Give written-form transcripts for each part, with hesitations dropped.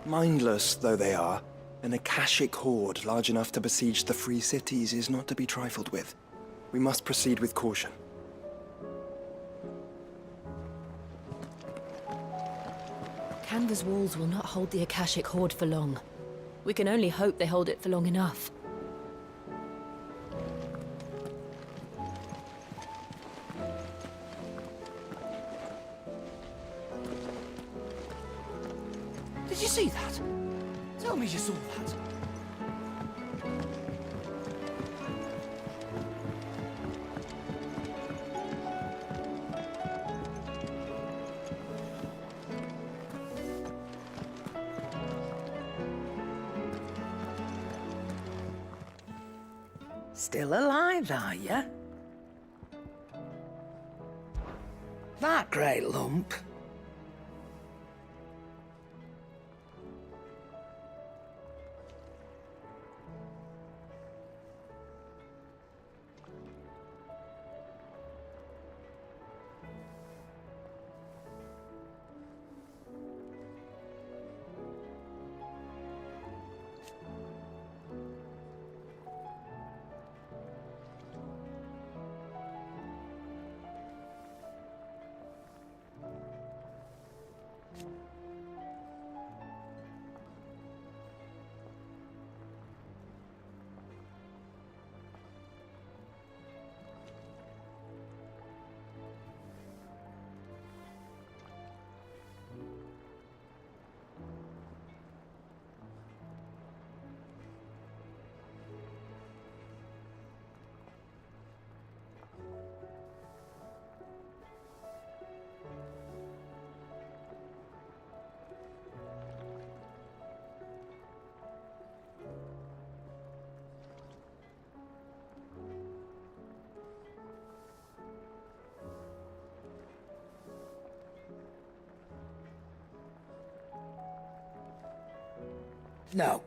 Mindless though they are, an Akashic horde large enough to besiege the free cities is not to be trifled with. We must proceed with caution. Canva's walls will not hold the Akashic horde for long. We can only hope they hold it for long enough. Did you see that? Tell me you saw that. Still alive, are you? That great lump. No.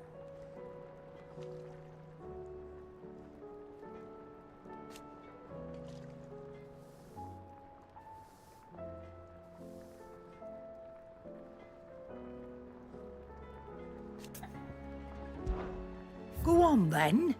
Go on, then.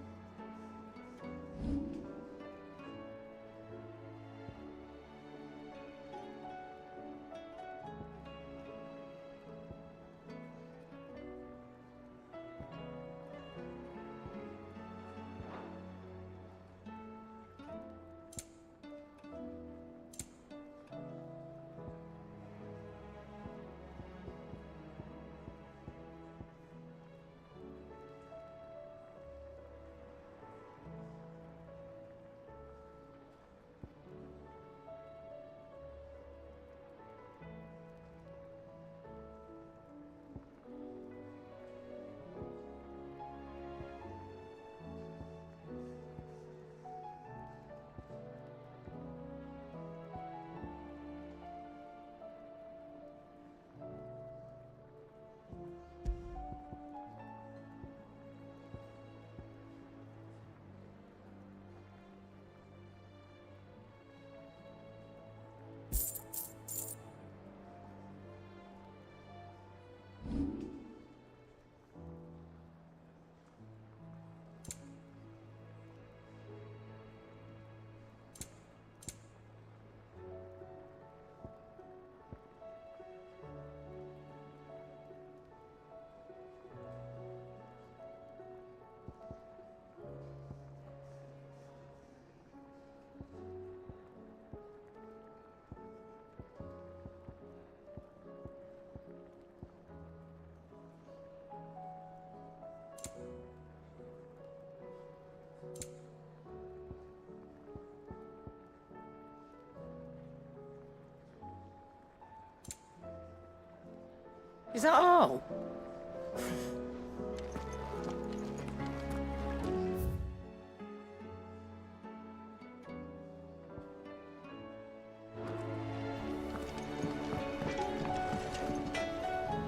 Is that all?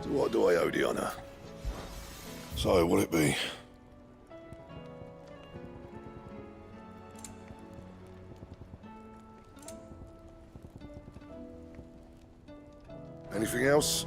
To what do I owe the honour? So, will it be? Anything else?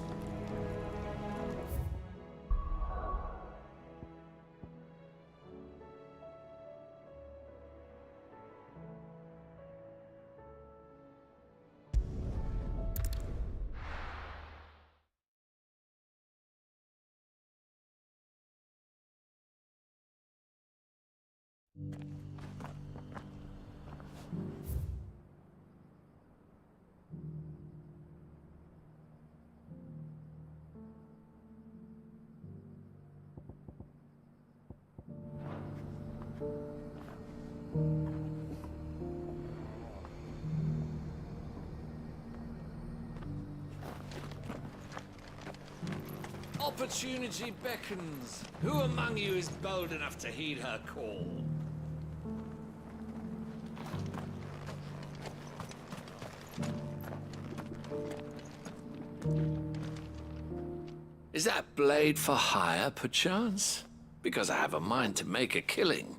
Opportunity beckons. Who among you is bold enough to heed her call? Is that blade for hire, perchance? Because I have a mind to make a killing.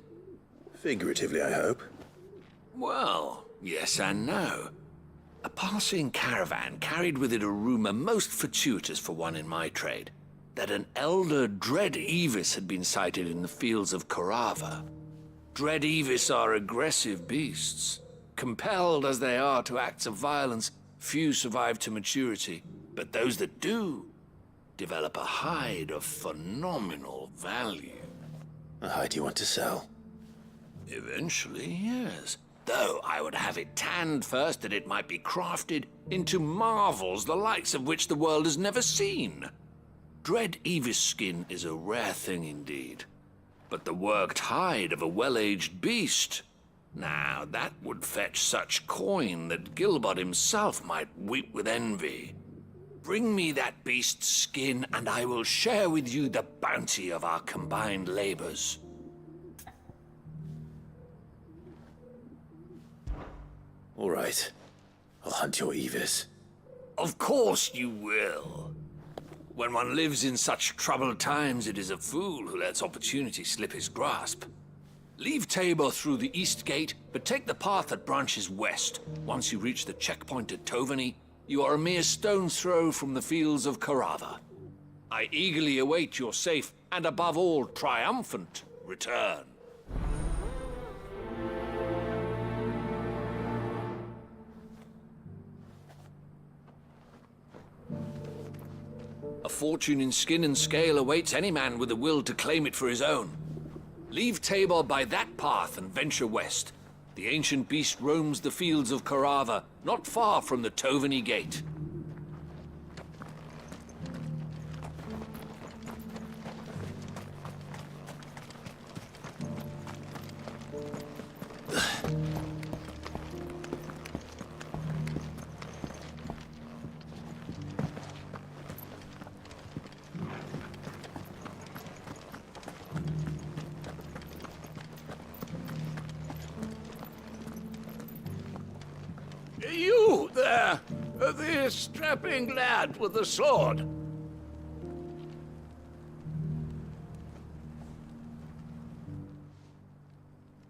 Figuratively, I hope. Well, yes and no. A passing caravan carried with it a rumor most fortuitous for one in my trade, that an elder Dread Evis had been sighted in the fields of Carava. Dread Evis are aggressive beasts. Compelled as they are to acts of violence, few survive to maturity, but those that do develop a hide of phenomenal value. A hide you want to sell? Eventually, yes. Though I would have it tanned first that it might be crafted into marvels the likes of which the world has never seen. Dread Evis skin is a rare thing indeed. But the worked hide of a well-aged beast, now that would fetch such coin that Gilbert himself might weep with envy. Bring me that beast's skin, and I will share with you the bounty of our combined labors. All right. I'll hunt your Evis. Of course you will. When one lives in such troubled times, it is a fool who lets opportunity slip his grasp. Leave Tabor through the east gate, but take the path that branches west. Once you reach the checkpoint at Tovany, you are a mere stone's throw from the fields of Carava. I eagerly await your safe, and above all, triumphant return. A fortune in skin and scale awaits any man with a will to claim it for his own. Leave Tabor by that path and venture west. The ancient beast roams the fields of Carava, not far from the Tovany Gate. You there, the strapping lad with the sword.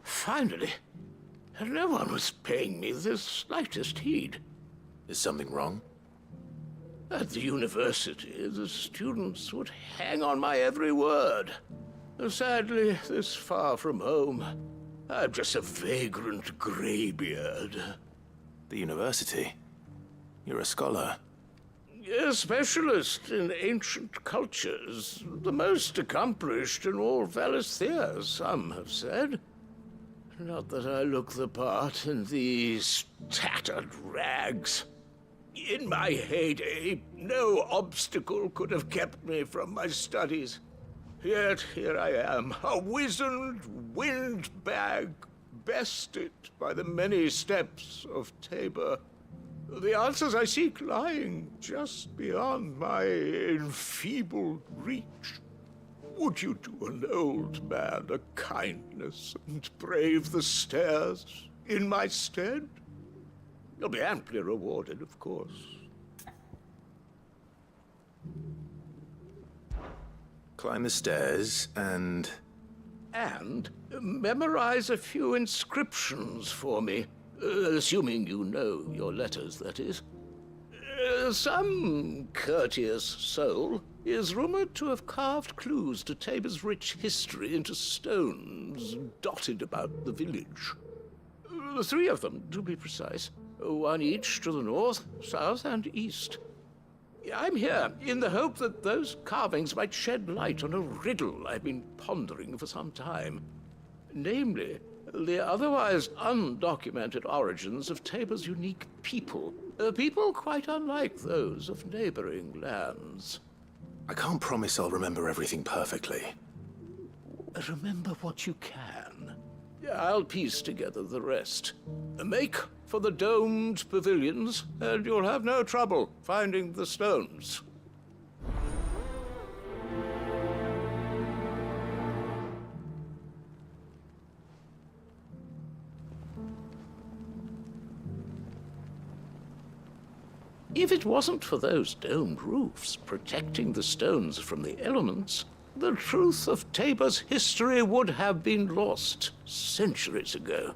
Finally, no one was paying me the slightest heed. Is something wrong? At the university, the students would hang on my every word. Sadly, this far from home, I'm just a vagrant graybeard. The university? You're a scholar. A specialist in ancient cultures, the most accomplished in all Valisthea, some have said. Not that I look the part in these tattered rags. In my heyday, no obstacle could have kept me from my studies. Yet here I am, a wizened windbag, bested by the many steps of Tabor. The answers I seek lying just beyond my enfeebled reach. Would you do an old man a kindness and brave the stairs in my stead? You'll be amply rewarded, of course. Climb the stairs and... And memorize a few inscriptions for me, assuming you know your letters, that is. Some courteous soul is rumored to have carved clues to Tabor's rich history into stones dotted about the village. 3 of them, to be precise. 1 each to the north, south, and east. I'm here in the hope that those carvings might shed light on a riddle I've been pondering for some time. namely, the otherwise undocumented origins of Tabor's unique people, people quite unlike those of neighboring lands. I can't promise I'll remember everything perfectly. Remember what you can. I'll piece together the rest. Make for the domed pavilions, and you'll have no trouble finding the stones. If it wasn't for those domed roofs protecting the stones from the elements, the truth of Tabor's history would have been lost centuries ago.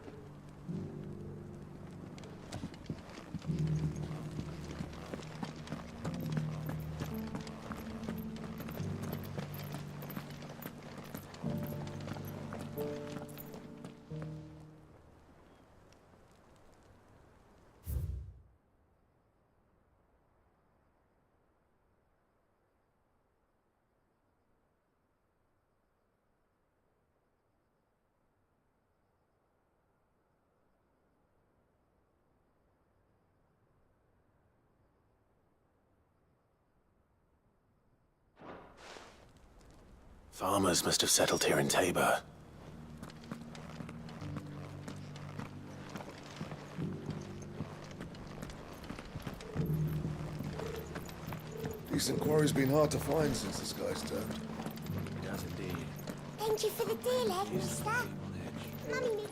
Farmers must have settled here in Tabor. Decent quarry's been hard to find since the sky's turned. It does indeed. Thank you for the deal, Ed, mister. Mummy me.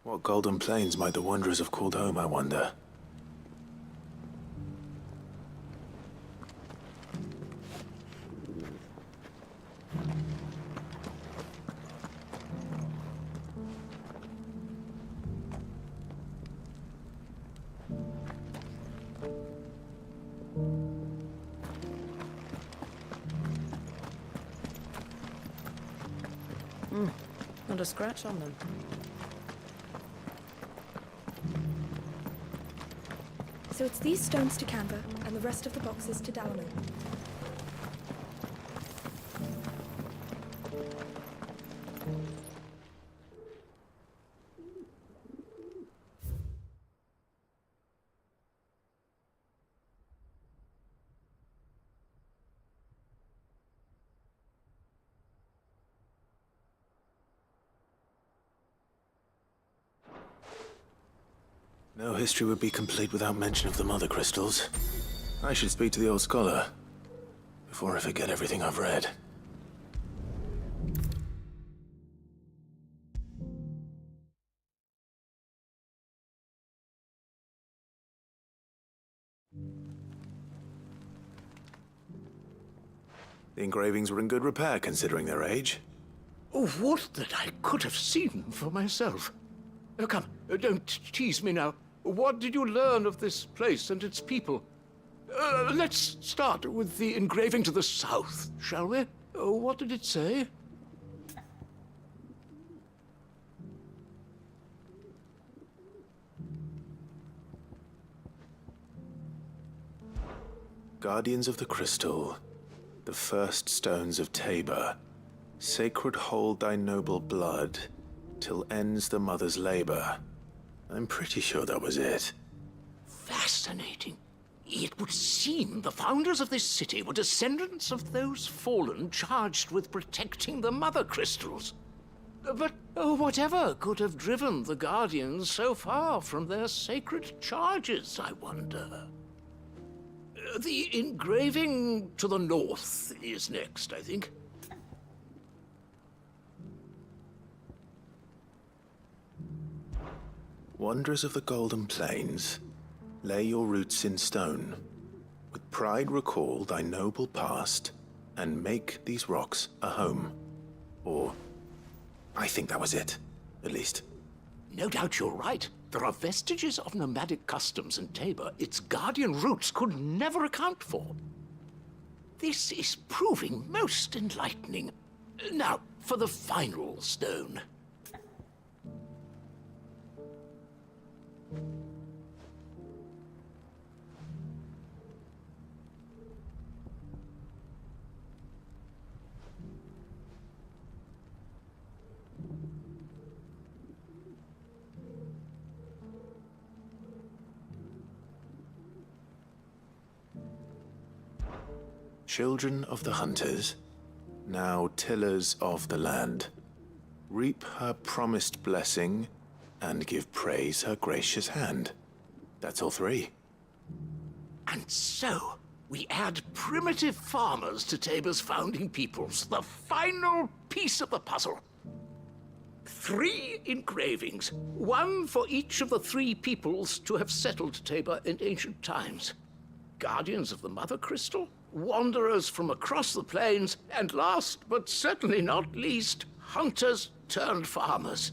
What golden plains might the wanderers have called home, I wonder? Not a scratch on them. So it's these stones to Canva, and the rest of the boxes to Dalamo. No history would be complete without mention of the mother crystals. I should speak to the old scholar before I forget everything I've read. The engravings were in good repair considering their age. Oh, what that I could have seen for myself. Come, don't tease me now. What did you learn of this place and its people? Let's start with the engraving to the south, shall we? What did it say? Guardians of the Crystal, the first stones of Tabor, sacred hold thy noble blood, till ends the mother's labor. I'm pretty sure that was it. Fascinating. It would seem the founders of this city were descendants of those fallen charged with protecting the mother crystals. But whatever could have driven the Guardians so far from their sacred charges, I wonder? The engraving to the north is next, I think. Wanderers of the Golden Plains, lay your roots in stone. With pride recall thy noble past, and make these rocks a home. Or, I think that was it, at least. No doubt you're right. There are vestiges of nomadic customs in Tabor its guardian roots could never account for. This is proving most enlightening. Now, for the final stone. Children of the hunters, now tillers of the land, reap her promised blessing and give praise her gracious hand. That's all three. And so, we add primitive farmers to Tabor's founding peoples, the final piece of the puzzle. 3 engravings, 1 for each of the 3 peoples to have settled Tabor in ancient times. Guardians of the Mother Crystal, wanderers from across the plains, and last but certainly not least, hunters turned farmers.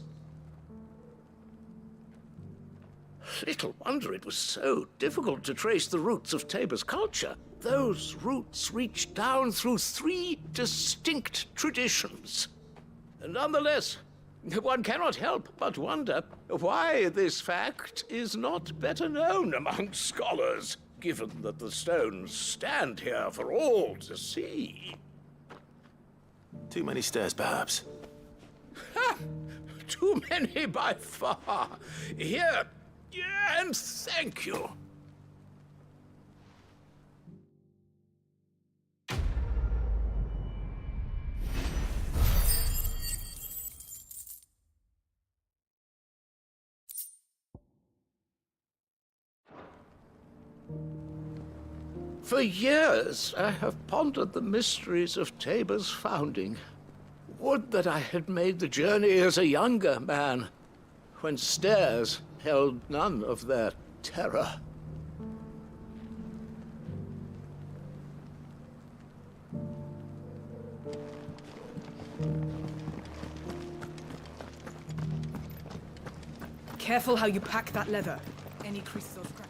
Little wonder it was so difficult to trace the roots of Tabor's culture. Those roots reach down through 3 distinct traditions. Nonetheless, one cannot help but wonder why this fact is not better known among scholars, given that the stones stand here for all to see. Too many stairs, perhaps. Ha! Too many by far. Here, and thank you. For years, I have pondered the mysteries of Tabor's founding. Would that I had made the journey as a younger man, when stairs held none of their terror. Careful how you pack that leather. Any creases or scratches.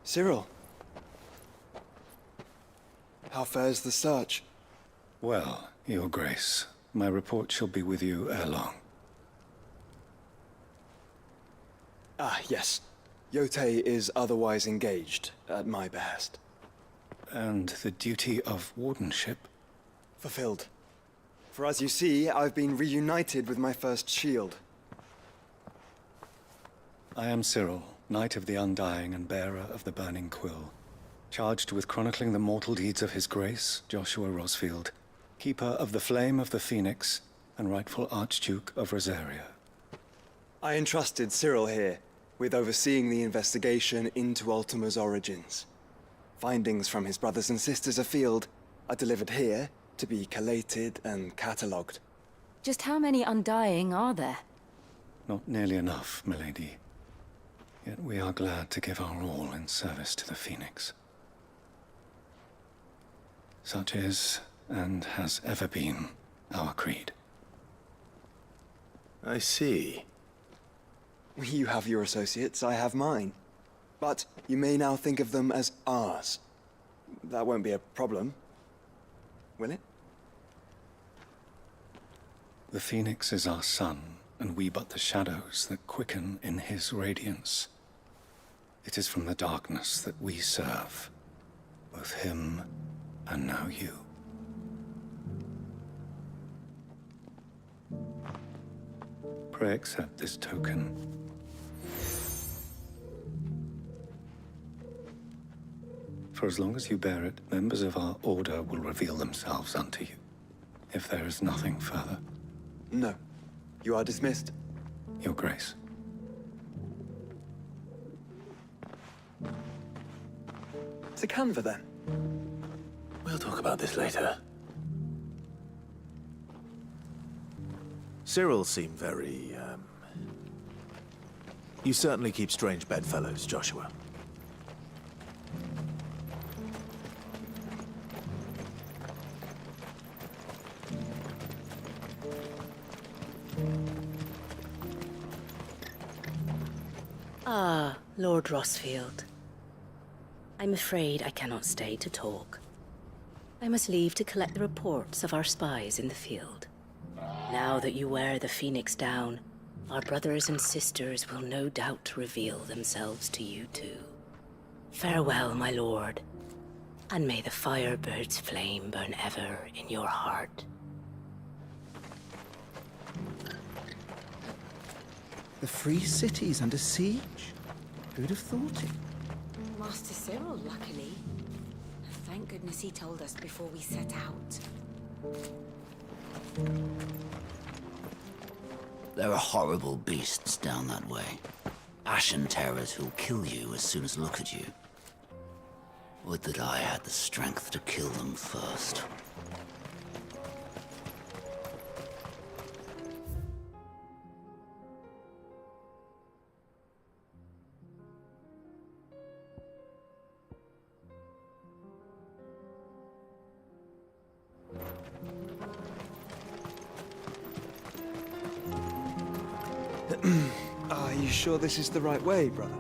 Cyril. How fares the search? Well, Your Grace, my report shall be with you ere long. Ah, yes. Yotei is otherwise engaged, at my behest. And the duty of wardenship? Fulfilled. For as you see, I've been reunited with my first shield. I am Cyril, Knight of the Undying and bearer of the Burning Quill, charged with chronicling the mortal deeds of His Grace, Joshua Rosfield, Keeper of the Flame of the Phoenix, and rightful Archduke of Rosaria. I entrusted Cyril here with overseeing the investigation into Ultima's origins. Findings from his brothers and sisters afield are delivered here to be collated and catalogued. Just how many Undying are there? Not nearly enough, milady. Yet we are glad to give our all in service to the Phoenix. Such is, and has ever been, our creed. I see. You have your associates, I have mine. But you may now think of them as ours. That won't be a problem, will it? The Phoenix is our sun, and we but the shadows that quicken in his radiance. It is from the darkness that we serve, both him and now you. Pray accept this token. For as long as you bear it, members of our order will reveal themselves unto you, if there is nothing further. No. You are dismissed. Your Grace. To Canva, then? We'll talk about this later. Cyril seemed very, You certainly keep strange bedfellows, Joshua. Ah, Lord Rosfield. I'm afraid I cannot stay to talk. I must leave to collect the reports of our spies in the field. Now that you wear the Phoenix down, our brothers and sisters will no doubt reveal themselves to you too. Farewell, my lord, and may the Firebird's flame burn ever in your heart. The free city's under siege? Who'd have thought it? Master Cyril, luckily. Thank goodness he told us before we set out. There are horrible beasts down that way. Ashen terrors who'll kill you as soon as look at you. Would that I had the strength to kill them first. Are you sure this is the right way, brother?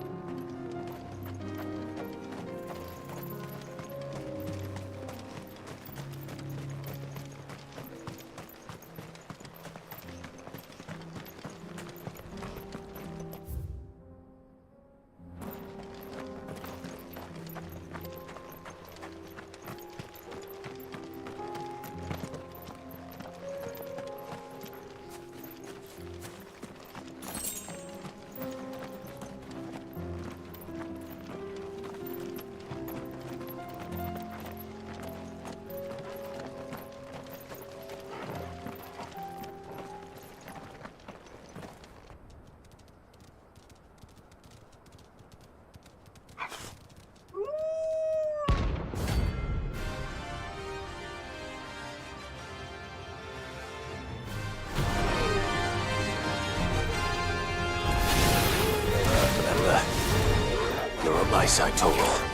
You're on my side, Torgal.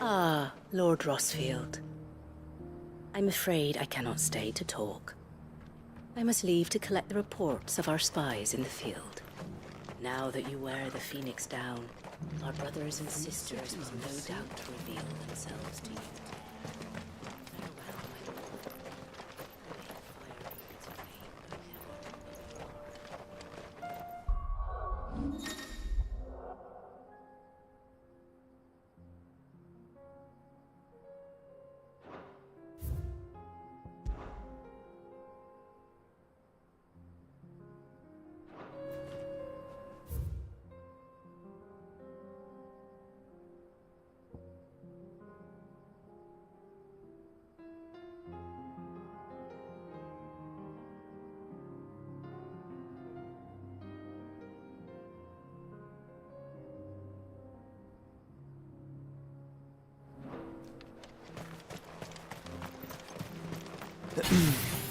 Ah, Lord Rosfield. I'm afraid I cannot stay to talk. I must leave to collect the reports of our spies in the field. Now that you wear the Phoenix down, our brothers and sisters will no doubt reveal themselves to you.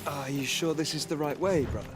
Are you sure this is the right way, brother?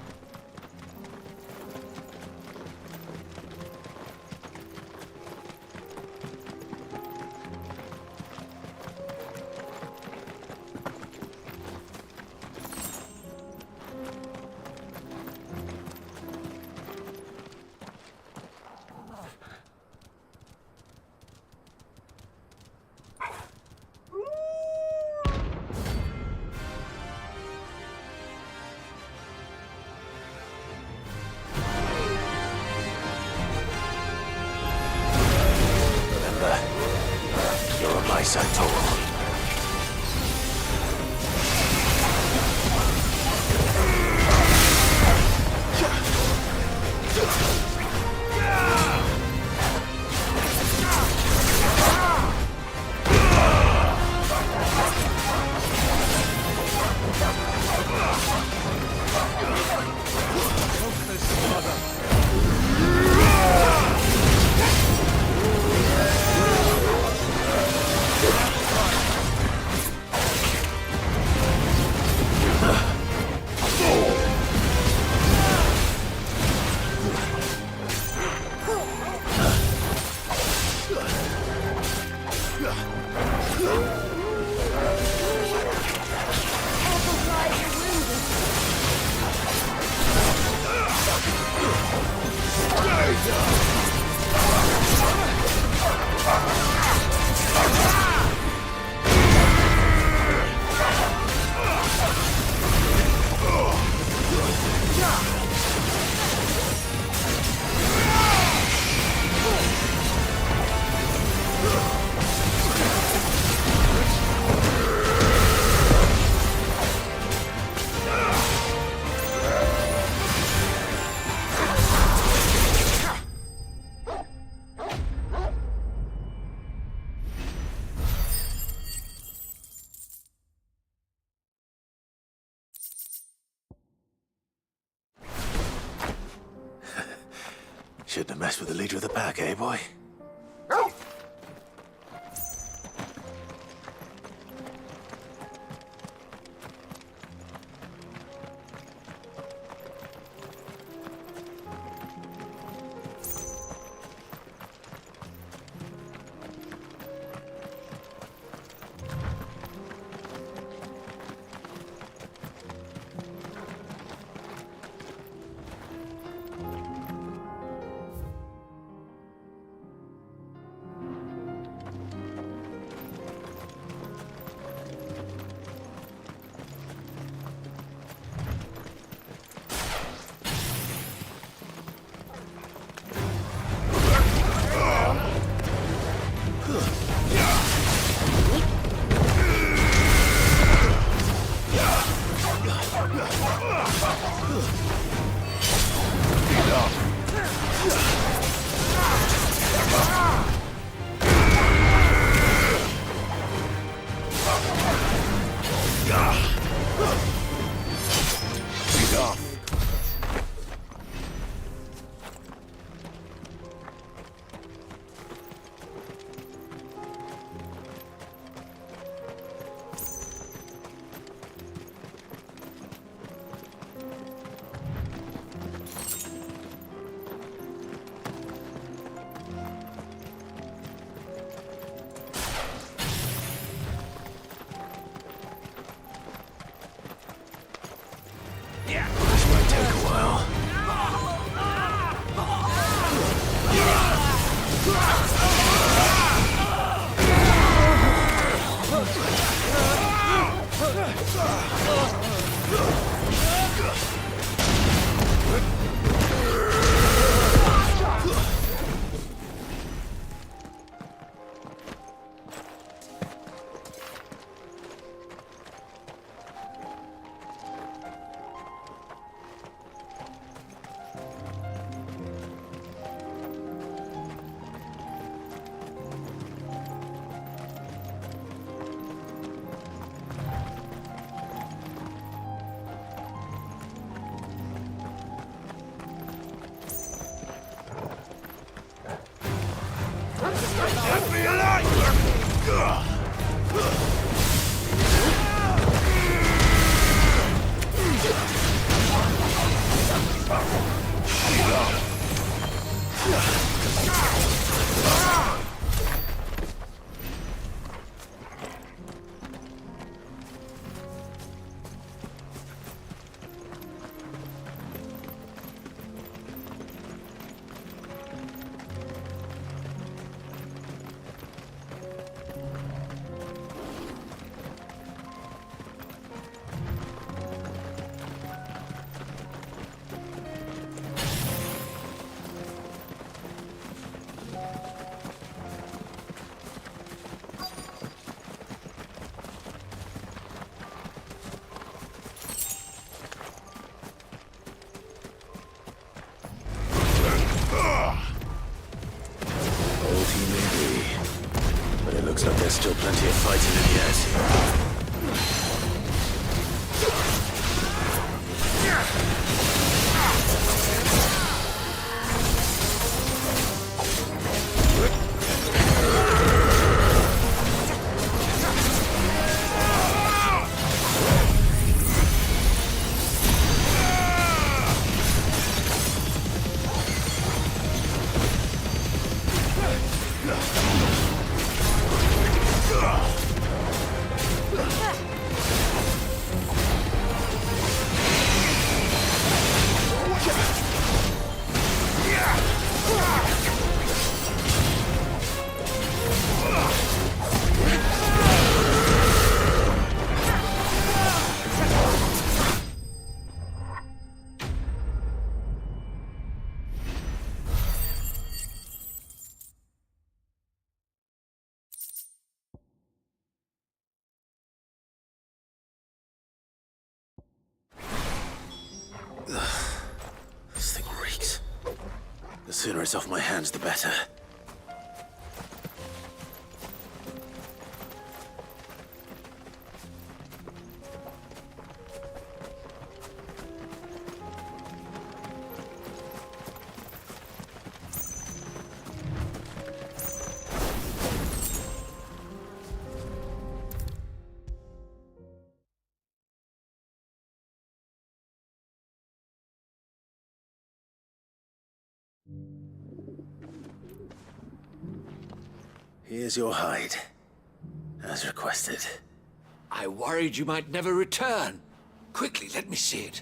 Shouldn't have messed with the leader of the pack, eh, boy? This might take a while. Looks like there's still plenty of fighting in yet. This thing reeks. The sooner it's off my hands, the better. Here's your hide, as requested. I worried you might never return. Quickly, let me see it.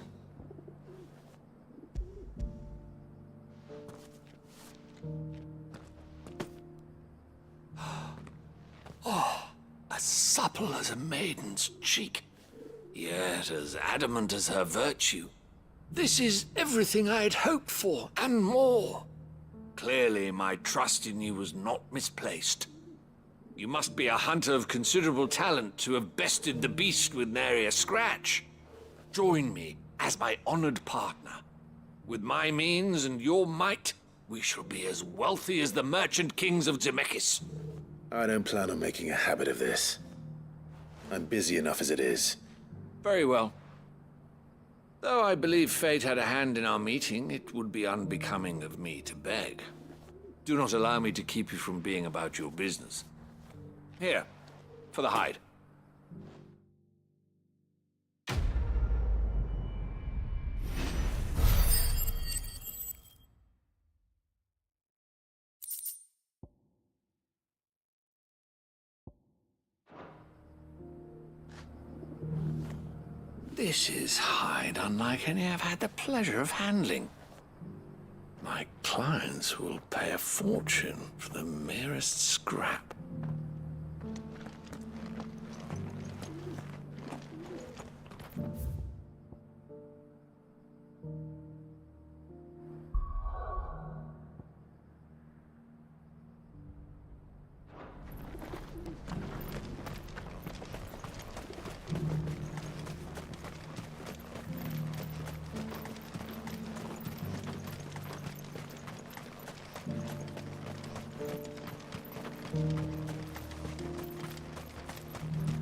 Oh, as supple as a maiden's cheek, yet as adamant as her virtue. This is everything I had hoped for, and more. Clearly, my trust in you was not misplaced. You must be a hunter of considerable talent to have bested the beast with nary a scratch. Join me as my honored partner. With my means and your might, we shall be as wealthy as the merchant kings of Zemeckis. I don't plan on making a habit of this. I'm busy enough as it is. Very well. Though I believe fate had a hand in our meeting, it would be unbecoming of me to beg. Do not allow me to keep you from being about your business. Here, for the hide. This is hide unlike any I've had the pleasure of handling. My clients will pay a fortune for the merest scrap.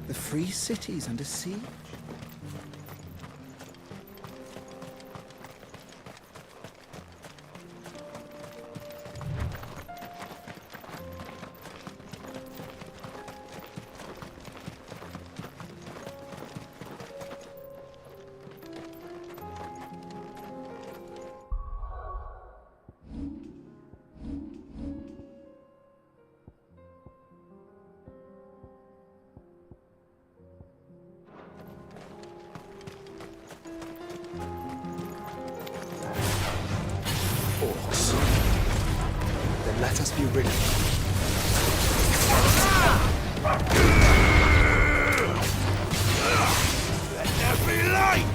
The free city's under siege? Then let us be rid of them. Let there be light!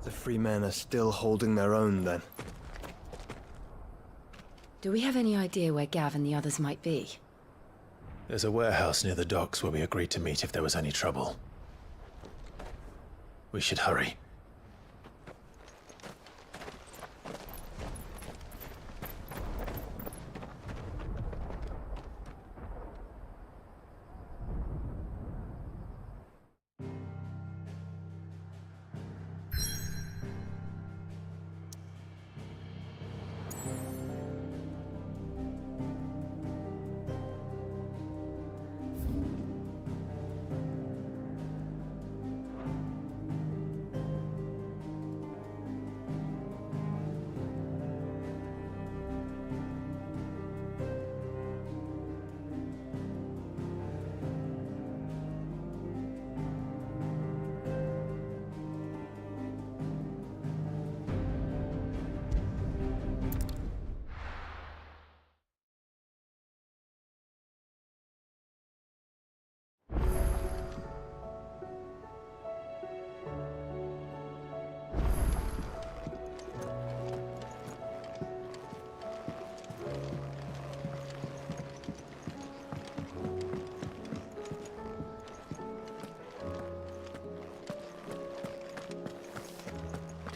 The free men are still holding their own, then. Do we have any idea where Gav and the others might be? There's a warehouse near the docks where we agreed to meet if there was any trouble. We should hurry.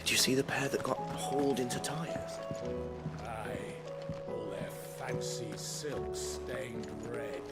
Did you see the pair that got hauled into tires? Aye, all their fancy silks stained red.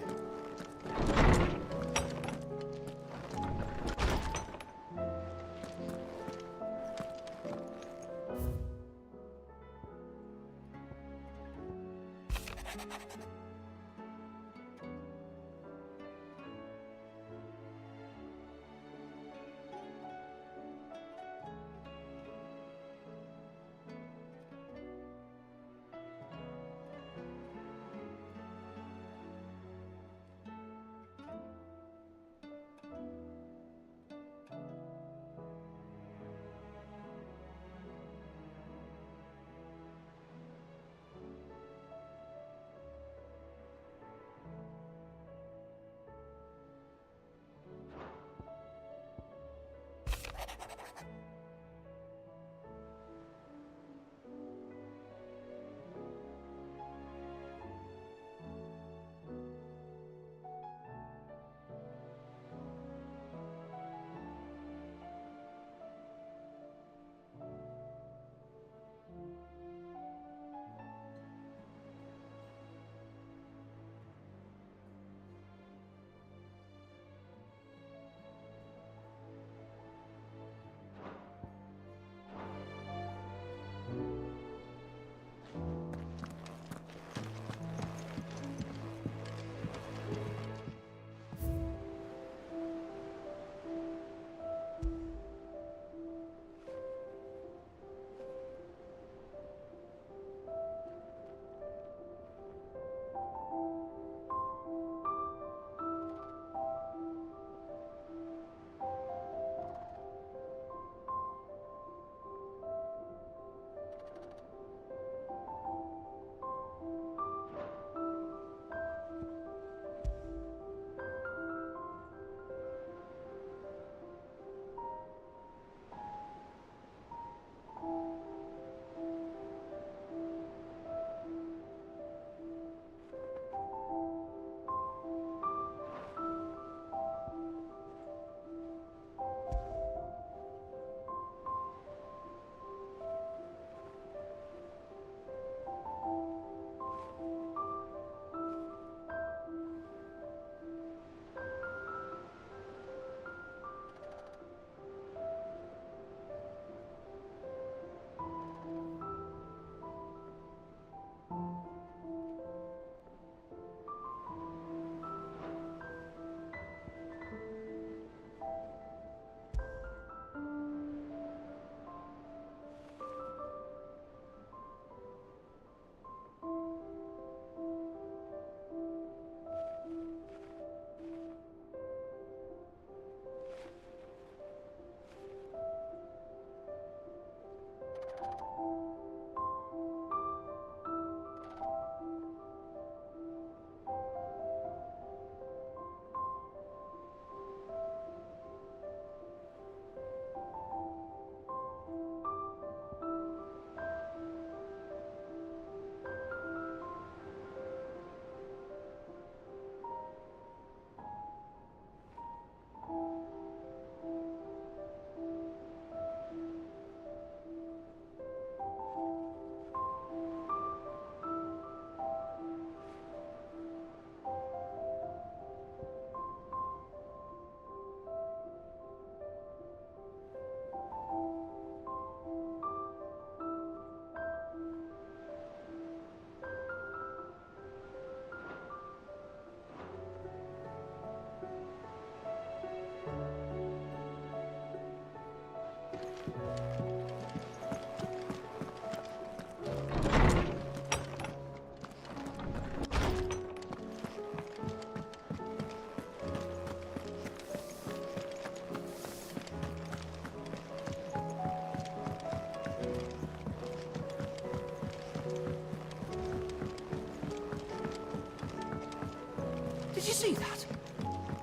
Did you see that?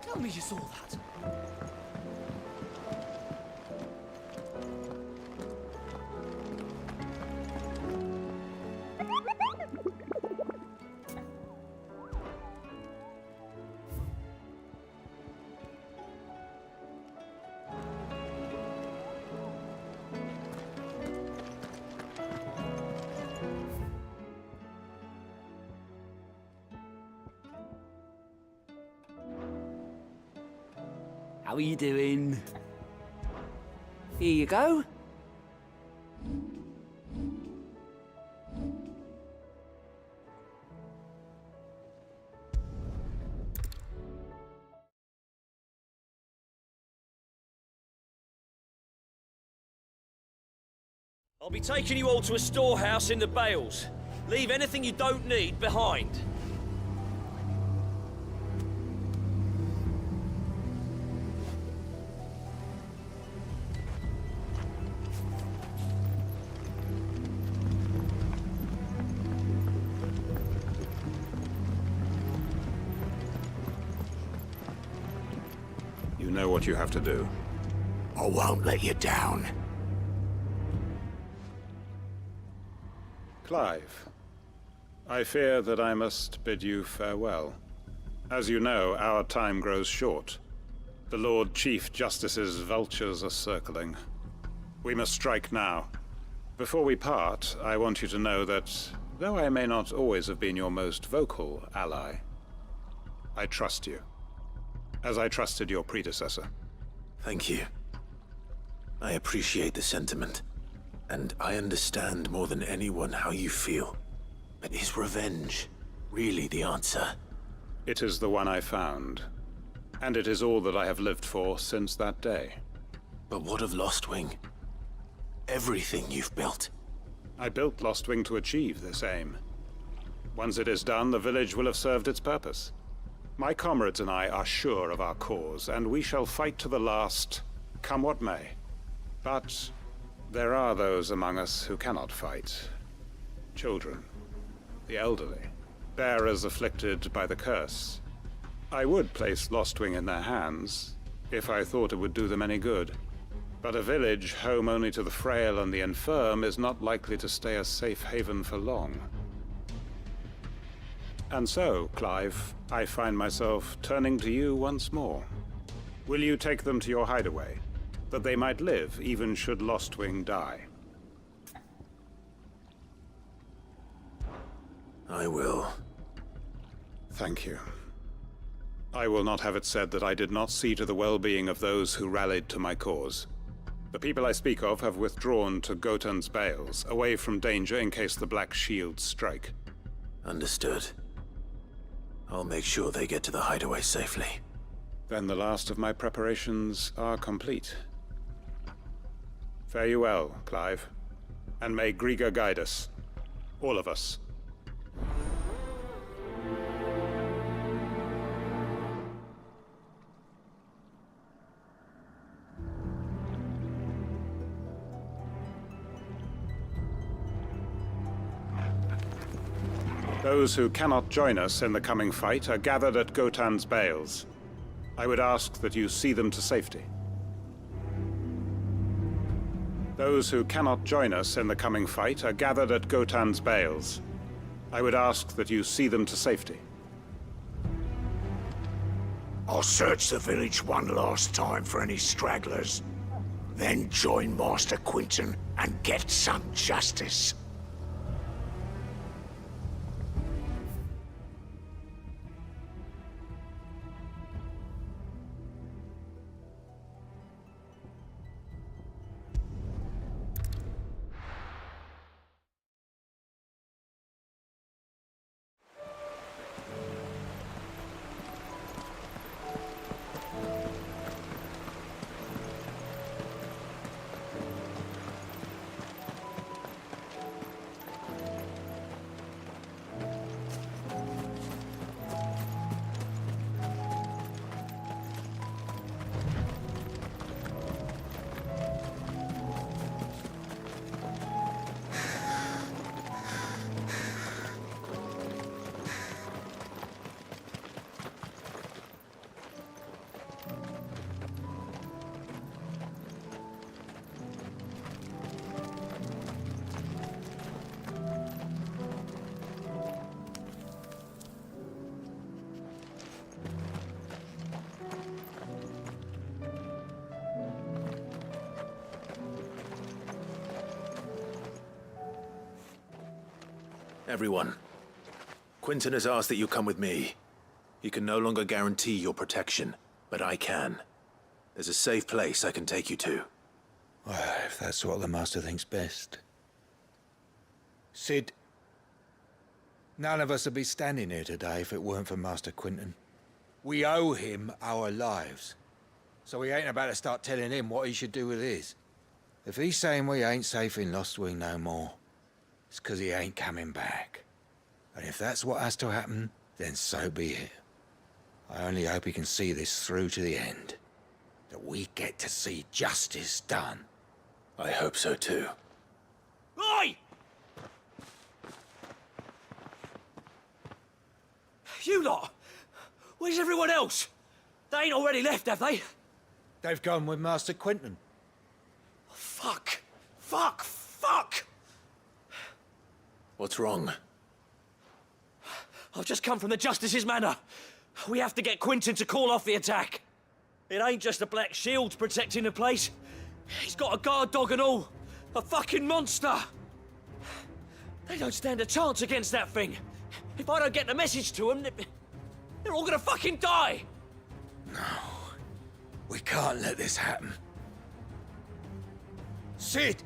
Tell me you saw that. How are you doing? Here you go. I'll be taking you all to a storehouse in the Bales. Leave anything you don't need behind. You know what you have to do. I won't let you down. Clive, I fear that I must bid you farewell. As you know, our time grows short. The Lord Chief Justice's vultures are circling. We must strike now. Before we part, I want you to know that, though I may not always have been your most vocal ally, I trust you, as I trusted your predecessor. Thank you. I appreciate the sentiment, and I understand more than anyone how you feel. But is revenge really the answer? It is the one I found, and it is all that I have lived for since that day. But what of Lostwing? Everything you've built. I built Lostwing to achieve this aim. Once it is done, the village will have served its purpose. My comrades and I are sure of our cause, and we shall fight to the last, come what may. But there are those among us who cannot fight. Children, the elderly, bearers afflicted by the curse. I would place Lostwing in their hands, if I thought it would do them any good. But a village home only to the frail and the infirm is not likely to stay a safe haven for long. And so, Clive, I find myself turning to you once more. Will you take them to your hideaway, that they might live even should Lostwing die? I will. Thank you. I will not have it said that I did not see to the well-being of those who rallied to my cause. The people I speak of have withdrawn to Gotan's Bales, away from danger in case the Black Shields strike. Understood. I'll make sure they get to the hideaway safely. Then the last of my preparations are complete. Fare you well, Clive. And may Griga guide us. All of us. Those who cannot join us in the coming fight are gathered at Gotan's Bales. I would ask that you see them to safety. Those who cannot join us in the coming fight are gathered at Gotan's Bales. I would ask that you see them to safety. I'll search the village one last time for any stragglers. Then join Master Quinton and get some justice. Everyone. Quinton has asked that you come with me. He can no longer guarantee your protection, but I can. There's a safe place I can take you to. Well, if that's what the Master thinks best. Sid, none of us would be standing here today if it weren't for Master Quinton. We owe him our lives. So we ain't about to start telling him what he should do with his. If he's saying we ain't safe in Lost Wing no more, it's 'cause he ain't coming back. And if that's what has to happen, then so be it. I only hope he can see this through to the end. That we get to see justice done. I hope so too. Oi! You lot! Where's everyone else? They ain't already left, have they? They've gone with Master Quinton. Fuck! Fuck! Fuck! What's wrong? I've just come from the Justice's manor. We have to get Quinton to call off the attack. It ain't just the Black Shields protecting the place. He's got a guard dog and all. A fucking monster. They don't stand a chance against that thing. If I don't get the message to them, they're all gonna fucking die. No. We can't let this happen. Sid!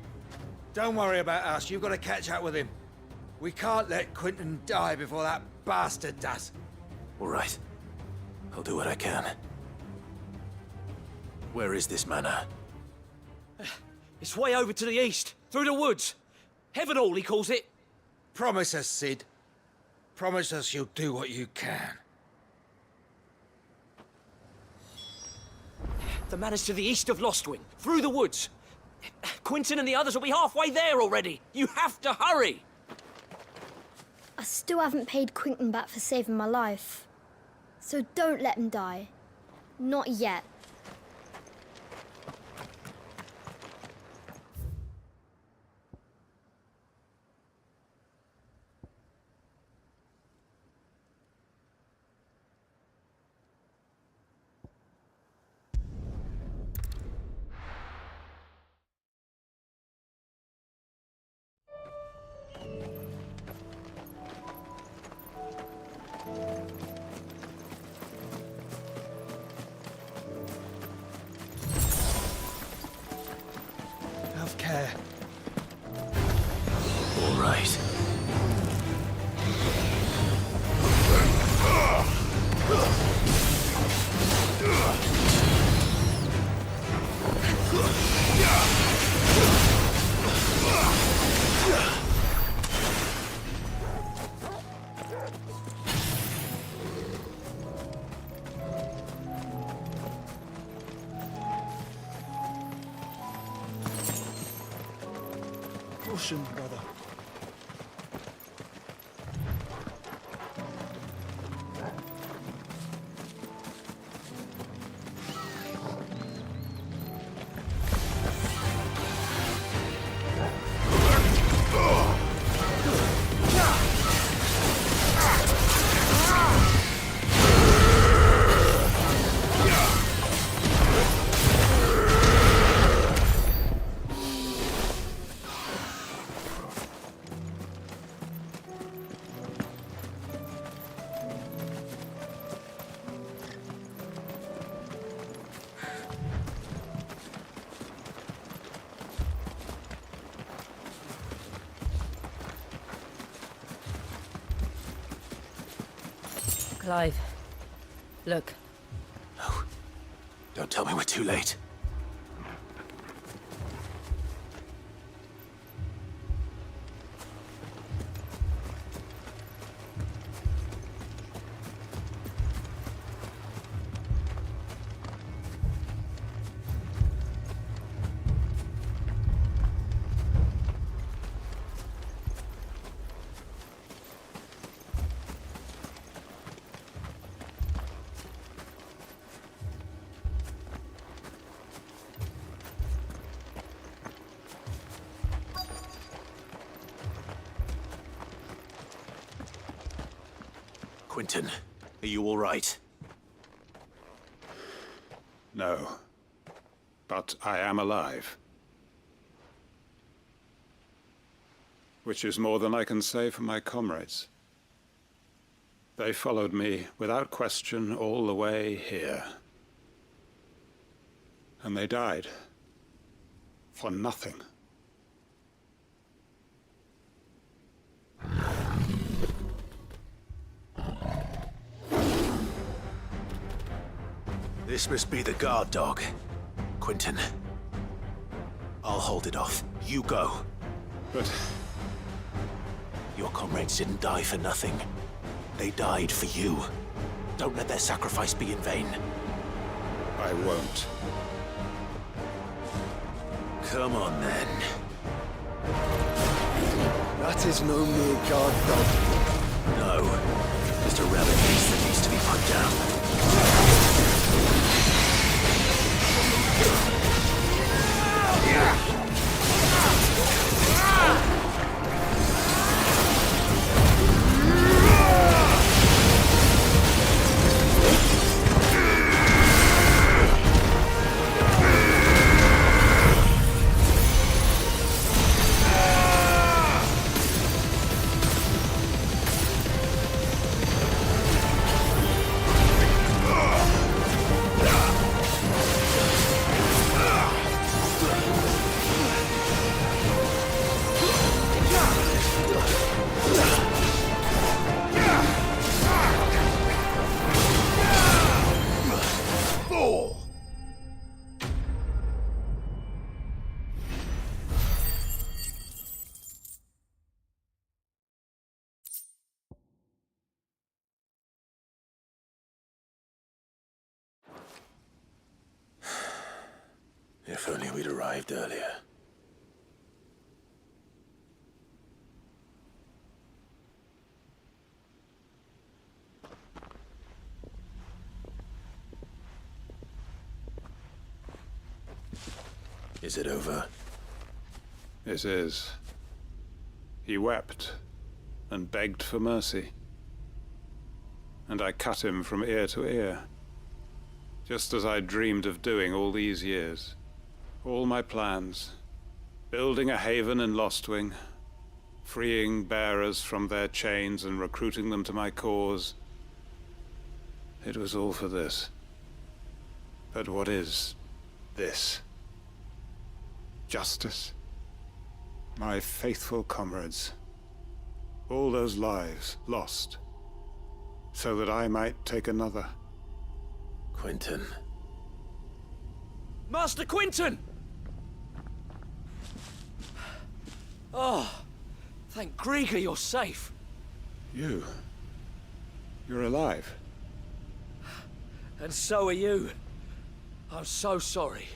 Don't worry about us. You've got to catch up with him. We can't let Quinton die before that bastard does. All right. I'll do what I can. Where is this manor? It's way over to the east, through the woods. Heavenhall, he calls it. Promise us, Sid. Promise us you'll do what you can. The manor's to the east of Lostwing, through the woods. Quinton and the others will be halfway there already. You have to hurry. I still haven't paid Quinton back for saving my life. So don't let him die. Not yet. Have care. All right. Caution, brother. Clive, look. No. Don't tell me we're too late. Quinton, are you all right? No. But I am alive. which is more than I can say for my comrades. They followed me without question all the way here. And they died. For nothing. This must be the guard dog. Quentin. I'll hold it off. You go. But... your comrades didn't die for nothing. They died for you. Don't let their sacrifice be in vain. I won't. Come on, then. That is no mere guard dog. No. Just a relic piece that needs to be put down. If only we'd arrived earlier. Is it over? It is. He wept and begged for mercy. And I cut him from ear to ear, just as I dreamed of doing all these years. All my plans, building a haven in Lostwing, freeing bearers from their chains and recruiting them to my cause. It was all for this. But what is this? Justice? My faithful comrades. All those lives lost, so that I might take another. Quentin. Master Quinton! Oh, thank Grieger you're safe. You're alive. And so are you. I'm so sorry.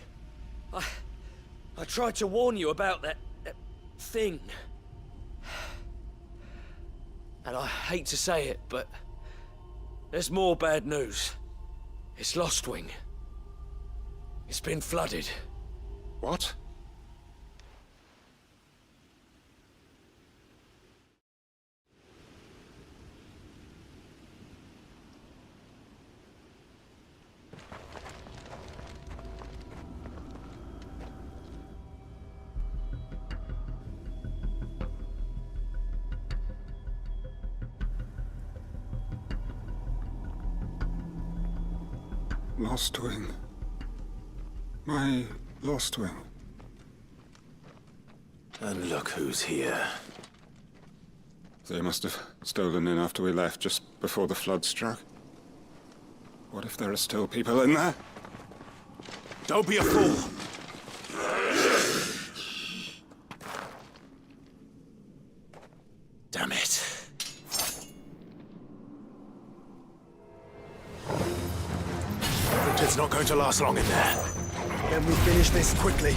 I tried to warn you about that thing. And I hate to say it, but there's more bad news. It's Lostwing. It's been flooded. What? Lostwing. My Lostwing. And look who's here. They must have stolen in after we left, just before the flood struck. What if there are still people in there? Don't be a fool! Damn it. It's not going to last long in there. Then we finish this quickly.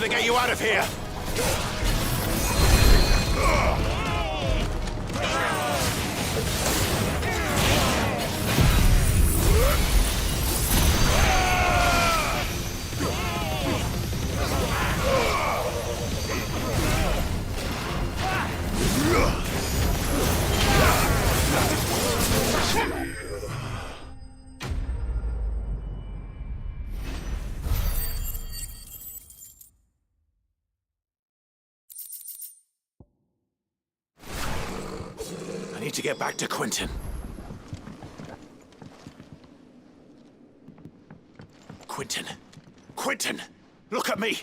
gonna get you out of here! I need to get back to Quentin. Quentin! Quentin! Look at me!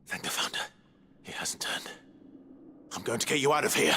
Thank the Founder. He hasn't turned. I'm going to get you out of here.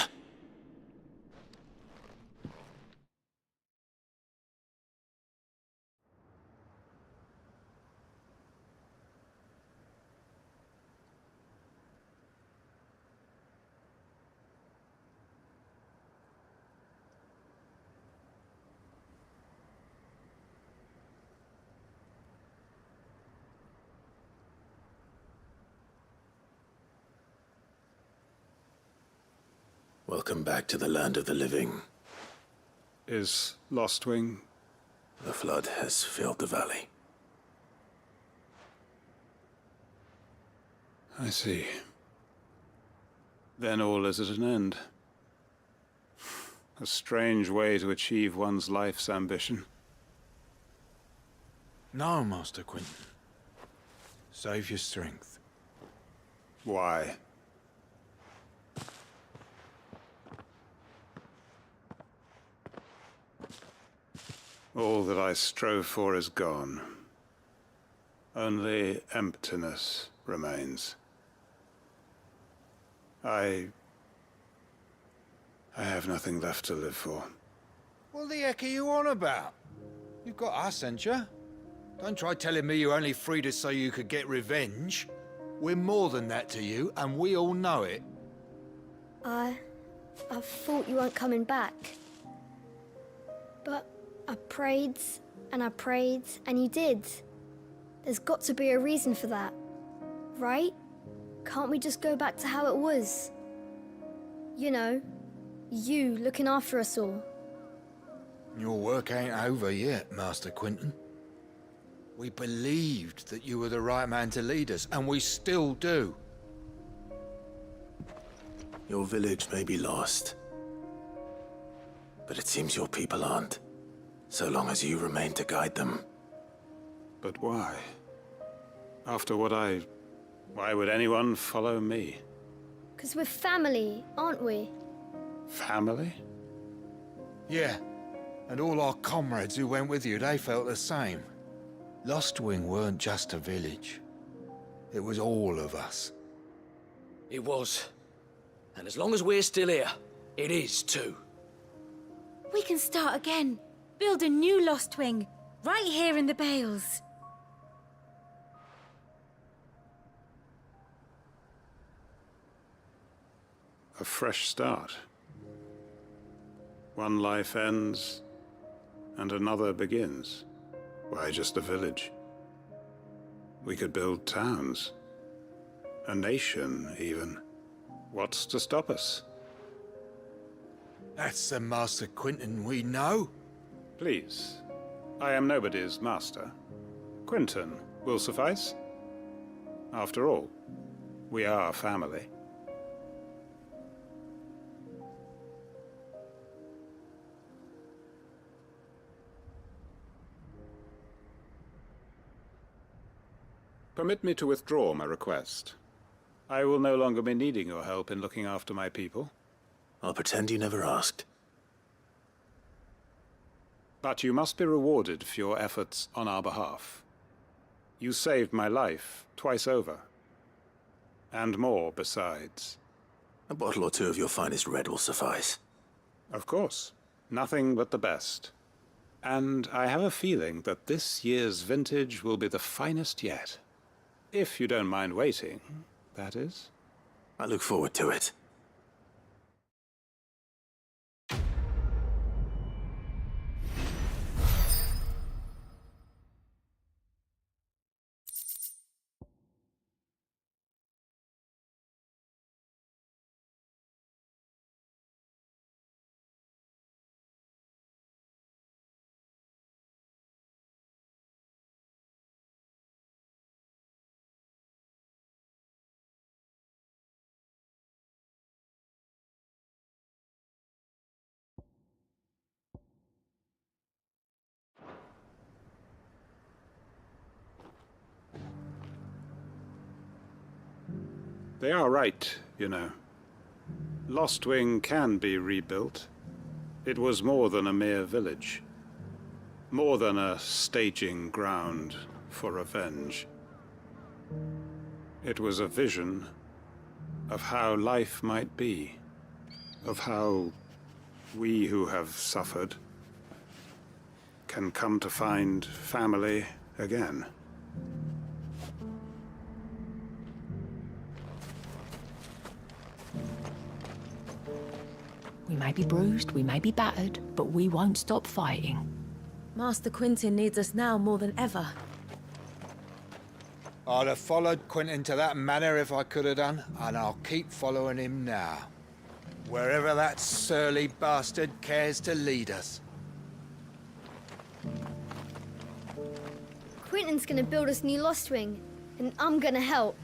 Welcome back to the land of the living. Is Lostwing? The flood has filled the valley. I see. Then all is at an end. A strange way to achieve one's life's ambition. No, Master Quentin. Save your strength. Why? All that I strove for is gone. Only emptiness remains. I have nothing left to live for. What the heck are you on about? You've got us, ain't you? Don't try telling me you only freed us so you could get revenge. We're more than that to you, and we all know it. I thought you weren't coming back. But I prayed, and you did. There's got to be a reason for that, right? Can't we just go back to how it was? You know, you looking after us all. Your work ain't over yet, Master Quentin. We believed that you were the right man to lead us, and we still do. Your village may be lost, but it seems your people aren't, so long as you remain to guide them. But why? After what why would anyone follow me? 'Cause we're family, aren't we? Family? Yeah, and all our comrades who went with you, they felt the same. Lostwing weren't just a village. It was all of us. It was. And as long as we're still here, it is too. We can start again. Build a new Lostwing, right here in the Bales. A fresh start. One life ends, and another begins. Why just a village? We could build towns. A nation, even. What's to stop us? That's the Master Quentin we know. Please. I am nobody's master. Quentin will suffice. After all, we are family. Permit me to withdraw my request. I will no longer be needing your help in looking after my people. I'll pretend you never asked. But you must be rewarded for your efforts on our behalf. You saved my life twice over. And more besides. A bottle or two of your finest red will suffice. Of course. Nothing but the best. And I have a feeling that this year's vintage will be the finest yet. If you don't mind waiting, that is. I look forward to it. They are right, you know. Lostwing can be rebuilt. It was more than a mere village. More than a staging ground for revenge. It was a vision of how life might be. Of how we who have suffered can come to find family again. We may be bruised, we may be battered, but we won't stop fighting. Master Quentin needs us now more than ever. I'd have followed Quentin to that manor if I could have done, and I'll keep following him now. Wherever that surly bastard cares to lead us. Quentin's gonna build us new Lostwing, and I'm gonna help.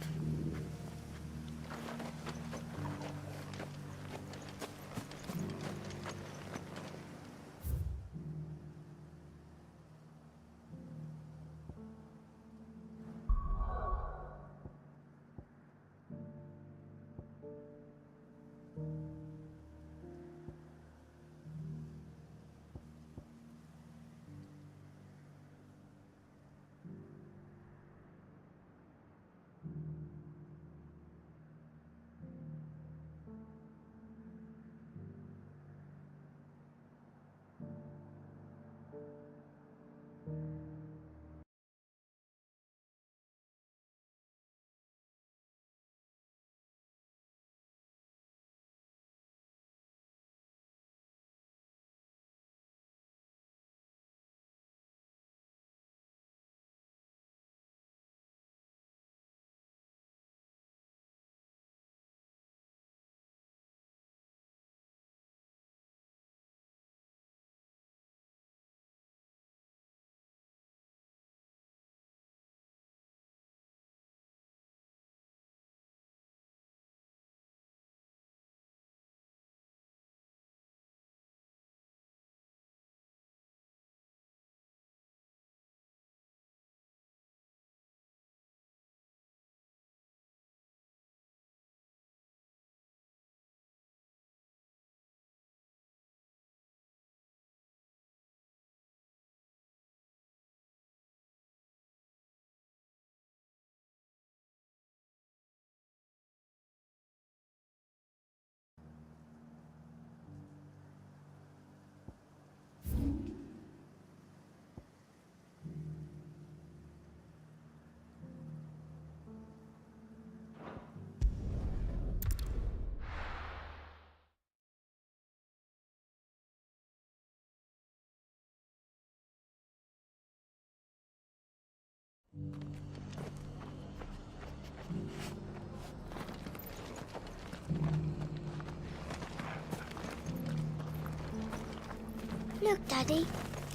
Look, Daddy.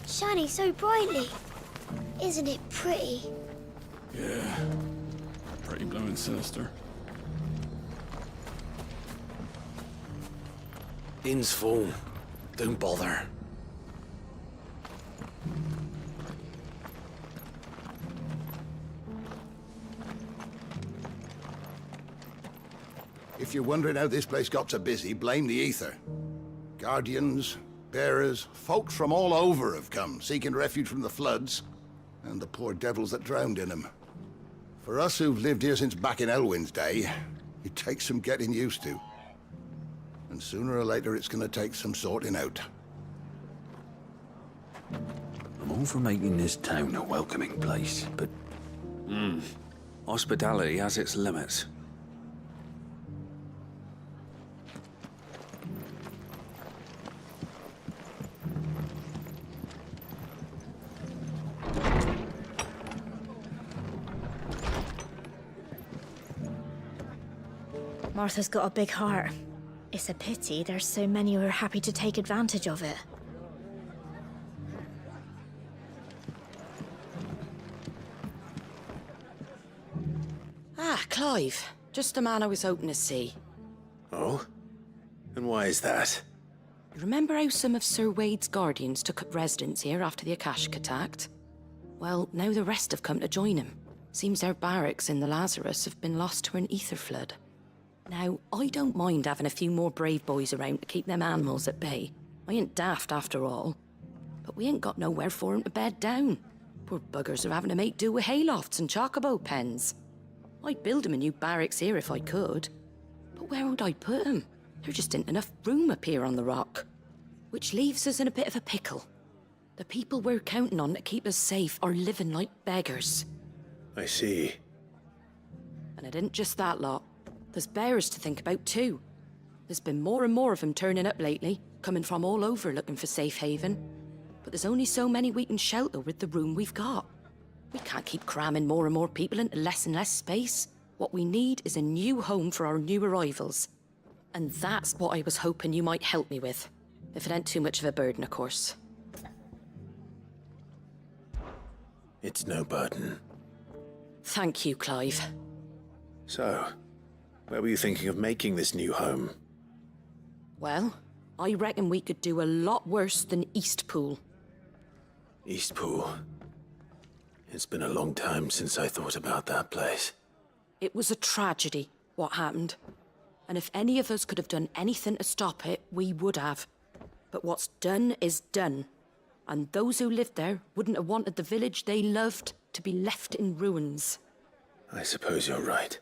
Shining so brightly. Isn't it pretty? Yeah. Pretty blowing sinister. Inn's full. Don't bother. If you're wondering how this place got so busy, blame the ether. Guardians, bearers, folks from all over have come, seeking refuge from the floods, and the poor devils that drowned in them. For us who've lived here since back in Elwyn's day, it takes some getting used to. And sooner or later it's gonna take some sorting out. I'm all for making this town a welcoming place, but... hospitality has its limits. Martha's got a big heart. It's a pity there's so many who are happy to take advantage of it. Ah, Clive. Just the man I was hoping to see. Oh? And why is that? You remember how some of Sir Wade's guardians took up residence here after the Akashic attacked? Well, now the rest have come to join him. Seems their barracks in the Lazarus have been lost to an ether flood. Now, I don't mind having a few more brave boys around to keep them animals at bay. I ain't daft after all. But we ain't got nowhere for 'em to bed down. Poor buggers are having to make do with haylofts and chocobo pens. I'd build 'em a new barracks here if I could. But where would I put 'em? There just ain't enough room up here on the rock. Which leaves us in a bit of a pickle. The people we're counting on to keep us safe are living like beggars. I see. And it ain't just that lot. There's bears to think about too. There's been more and more of them turning up lately, coming from all over looking for safe haven. But there's only so many we can shelter with the room we've got. We can't keep cramming more and more people into less and less space. What we need is a new home for our new arrivals. And that's what I was hoping you might help me with. If it ain't too much of a burden, of course. It's no burden. Thank you, Clive. So, where were you thinking of making this new home? Well, I reckon we could do a lot worse than Eastpool. Eastpool. It's been a long time since I thought about that place. It was a tragedy, what happened. And if any of us could have done anything to stop it, we would have. But what's done is done. And those who lived there wouldn't have wanted the village they loved to be left in ruins. I suppose you're right.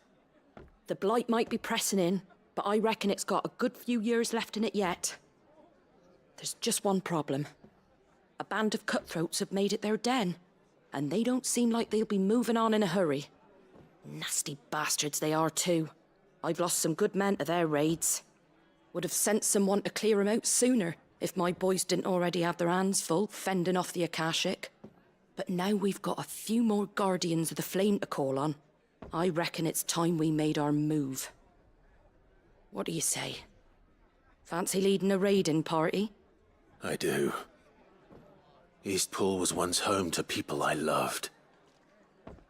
The blight might be pressing in, but I reckon it's got a good few years left in it yet. There's just one problem. A band of cutthroats have made it their den, and they don't seem like they'll be moving on in a hurry. Nasty bastards they are too. I've lost some good men to their raids. Would have sent someone to clear 'em out sooner, if my boys didn't already have their hands full fending off the Akashic. But now we've got a few more Guardians of the Flame to call on. I reckon it's time we made our move. What do you say? Fancy leading a raiding party? I do. Eastpool was once home to people I loved.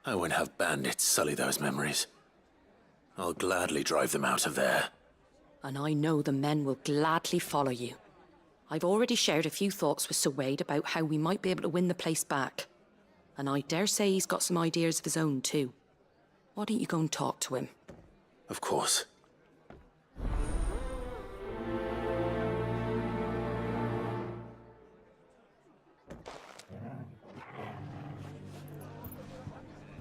I won't have bandits sully those memories. I'll gladly drive them out of there. And I know the men will gladly follow you. I've already shared a few thoughts with Sir Wade about how we might be able to win the place back. And I dare say he's got some ideas of his own too. Why don't you go and talk to him? Of course.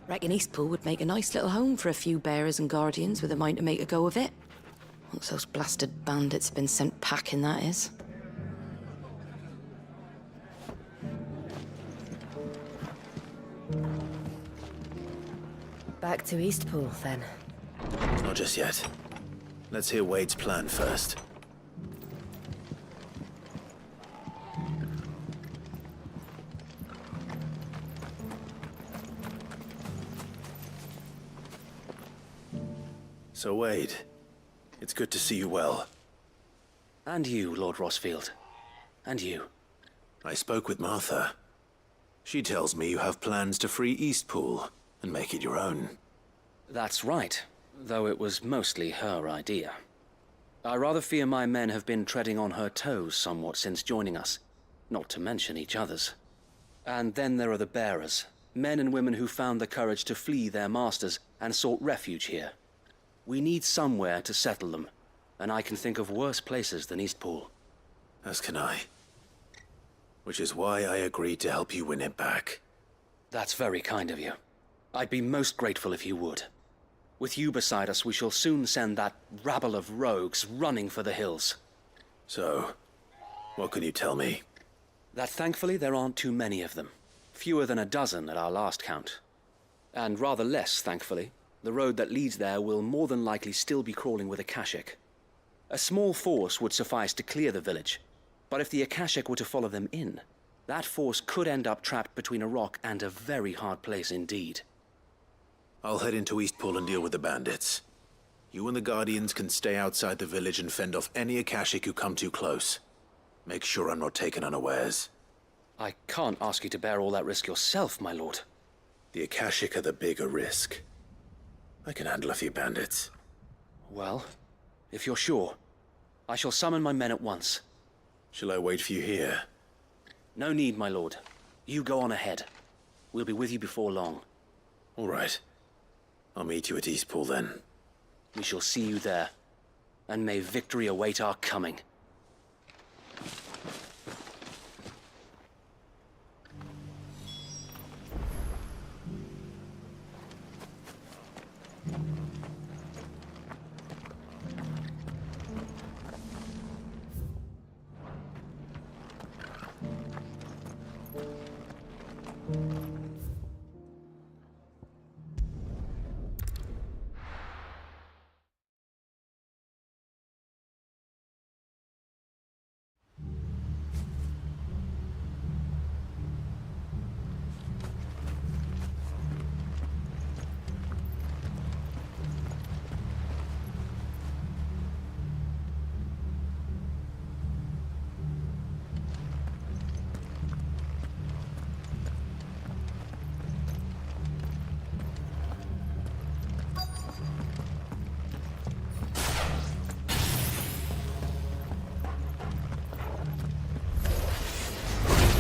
Reckon Eastpool would make a nice little home for a few bearers and guardians with a mind to make a go of it. Once those blasted bandits have been sent packing, that is. Back to Eastpool, then. Not just yet. Let's hear Wade's plan first. So, Wade, it's good to see you well. And you, Lord Rosfield. And you. I spoke with Martha. She tells me you have plans to free Eastpool and make it your own. That's right, though it was mostly her idea. I rather fear my men have been treading on her toes somewhat since joining us, not to mention each other's. And then there are the bearers, men and women who found the courage to flee their masters and sought refuge here. We need somewhere to settle them, and I can think of worse places than Eastpool. As can I. Which is why I agreed to help you win it back. That's very kind of you. I'd be most grateful if you would. With you beside us, we shall soon send that rabble of rogues running for the hills. So, what can you tell me? That thankfully there aren't too many of them. Fewer than a dozen at our last count. And rather less, thankfully, the road that leads there will more than likely still be crawling with Akashic. A small force would suffice to clear the village, but if the Akashic were to follow them in, that force could end up trapped between a rock and a very hard place indeed. I'll head into Eastpool and deal with the bandits. You and the Guardians can stay outside the village and fend off any Akashic who come too close. Make sure I'm not taken unawares. I can't ask you to bear all that risk yourself, my lord. The Akashic are the bigger risk. I can handle a few bandits. Well, if you're sure, I shall summon my men at once. Shall I wait for you here? No need, my lord. You go on ahead. We'll be with you before long. All right. I'll meet you at Eastpool then. We shall see you there. and may victory await our coming.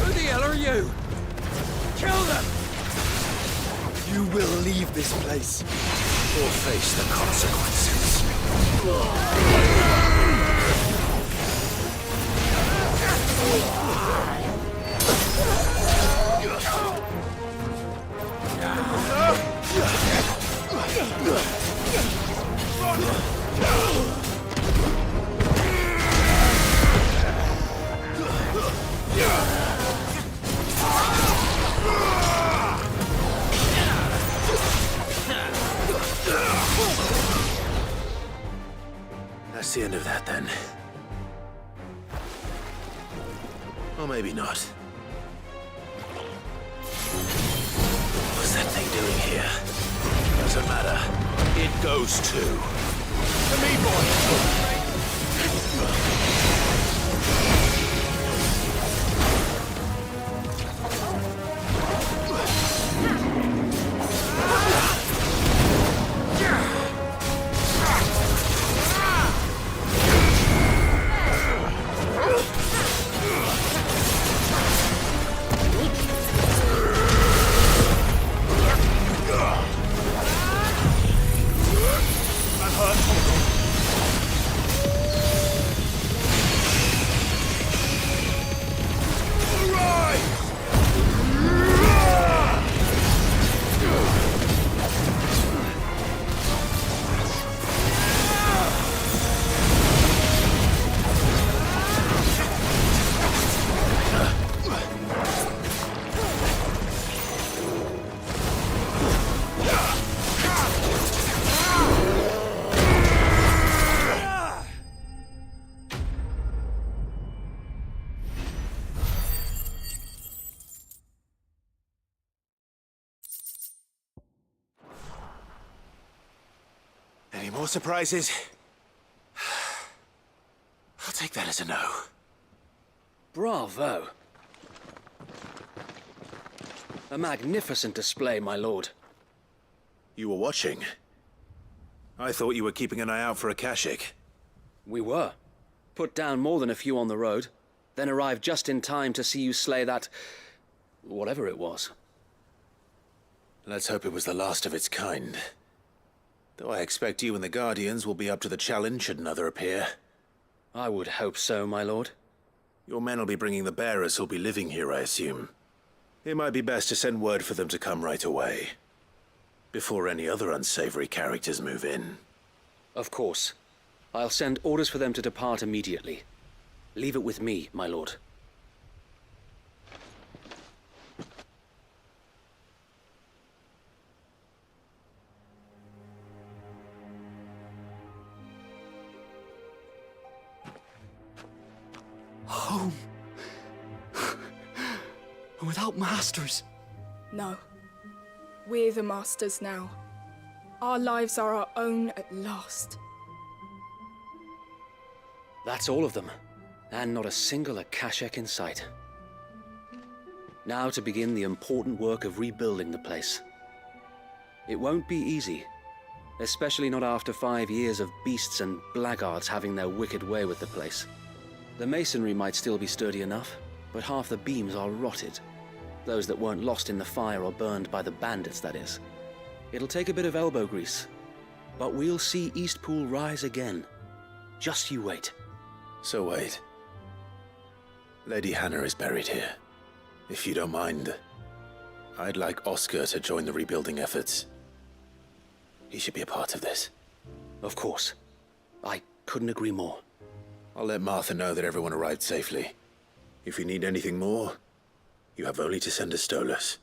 Who the hell are you? Kill them! You will leave this place Or face the consequences. That's the end of that, then. Or maybe not. What's that thing doing here? Doesn't matter. It goes too. To me, boy! Any more surprises? I'll take that as a no. Bravo. A magnificent display, my lord. You were watching? I thought you were keeping an eye out for a Kashik. We were. Put down more than a few on the road, then arrived just in time to see you slay that... whatever it was. Let's hope it was the last of its kind. Though I expect you and the Guardians will be up to the challenge should another appear. I would hope so, my lord. Your men will be bringing the bearers who'll be living here, I assume. It might be best to send word for them to come right away, before any other unsavory characters move in. Of course. I'll send orders for them to depart immediately. Leave it with me, my lord. Home. Without masters. No. We're the masters now. Our lives are our own at last. That's all of them, and not a single Akashek in sight. Now to begin the important work of rebuilding the place. It won't be easy, especially not after 5 years of beasts and blackguards having their wicked way with the place. The masonry might still be sturdy enough, but half the beams are rotted. Those that weren't lost in the fire or burned by the bandits, that is. It'll take a bit of elbow grease, but we'll see Eastpool rise again. Just you wait. So wait. Lady Hannah is buried here. If you don't mind, I'd like Oscar to join the rebuilding efforts. He should be a part of this. Of course. I couldn't agree more. I'll let Martha know that everyone arrived safely. If you need anything more, you have only to send a Stolas.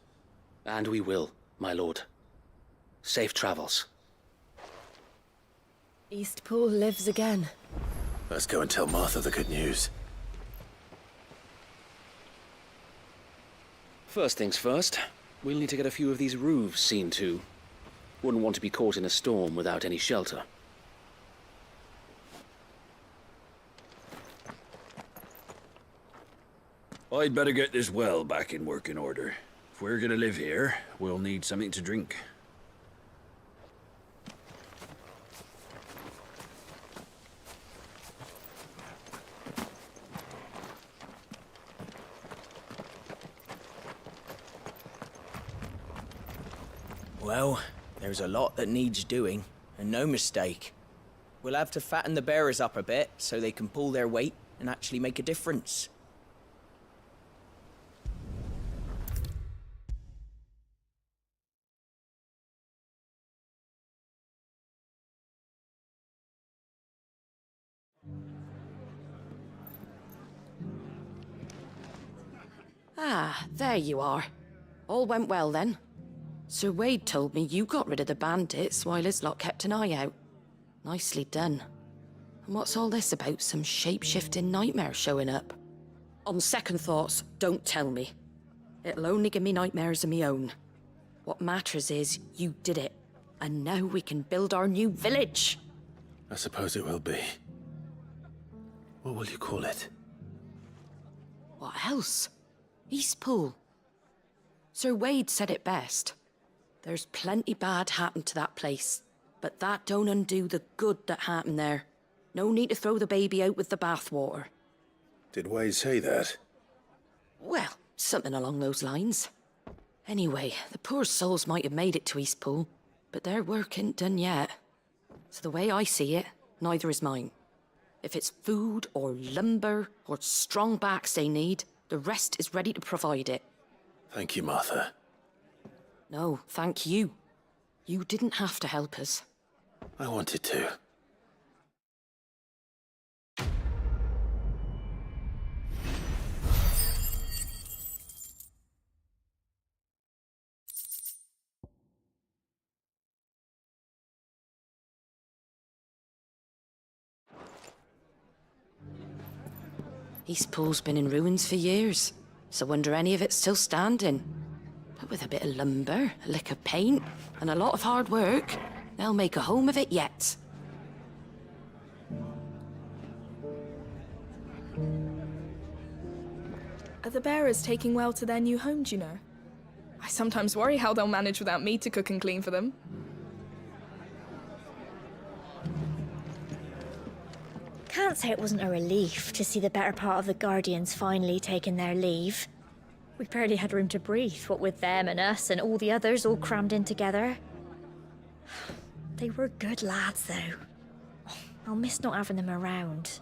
And we will, my lord. Safe travels. Eastpool lives again. Let's go and tell Martha the good news. First things first, we'll need to get a few of these roofs seen to. Wouldn't want to be caught in a storm without any shelter. I'd better get this well back in working order. If we're gonna live here, we'll need something to drink. Well, there's a lot that needs doing, and no mistake. We'll have to fatten the bearers up a bit so they can pull their weight and actually make a difference. Ah, there you are. All went well then. Sir Wade told me you got rid of the bandits while his lot kept an eye out. Nicely done. And what's all this about some shape-shifting nightmare showing up? On second thoughts, don't tell me. It'll only give me nightmares of me own. What matters is you did it. And now we can build our new village. I suppose it will be. What will you call it? What else? Eastpool. Sir Wade said it best. There's plenty bad happened to that place, but that don't undo the good that happened there. No need to throw the baby out with the bathwater. Did Wade say that? Well, something along those lines. Anyway, the poor souls might have made it to Eastpool, but their work ain't done yet. So the way I see it, neither is mine. If it's food or lumber or strong backs they need, the rest is ready to provide it. Thank you, Martha. No, thank you. You didn't have to help us. I wanted to. Eastpool's been in ruins for years, so wonder any of it's still standing. But with a bit of lumber, a lick of paint, and a lot of hard work, they'll make a home of it yet. Are the bearers taking well to their new home, do you know? I sometimes worry how they'll manage without me to cook and clean for them. Can't say it wasn't a relief to see the better part of the Guardians finally taking their leave. We barely had room to breathe, what with them and us and all the others all crammed in together. They were good lads, though. I'll miss not having them around.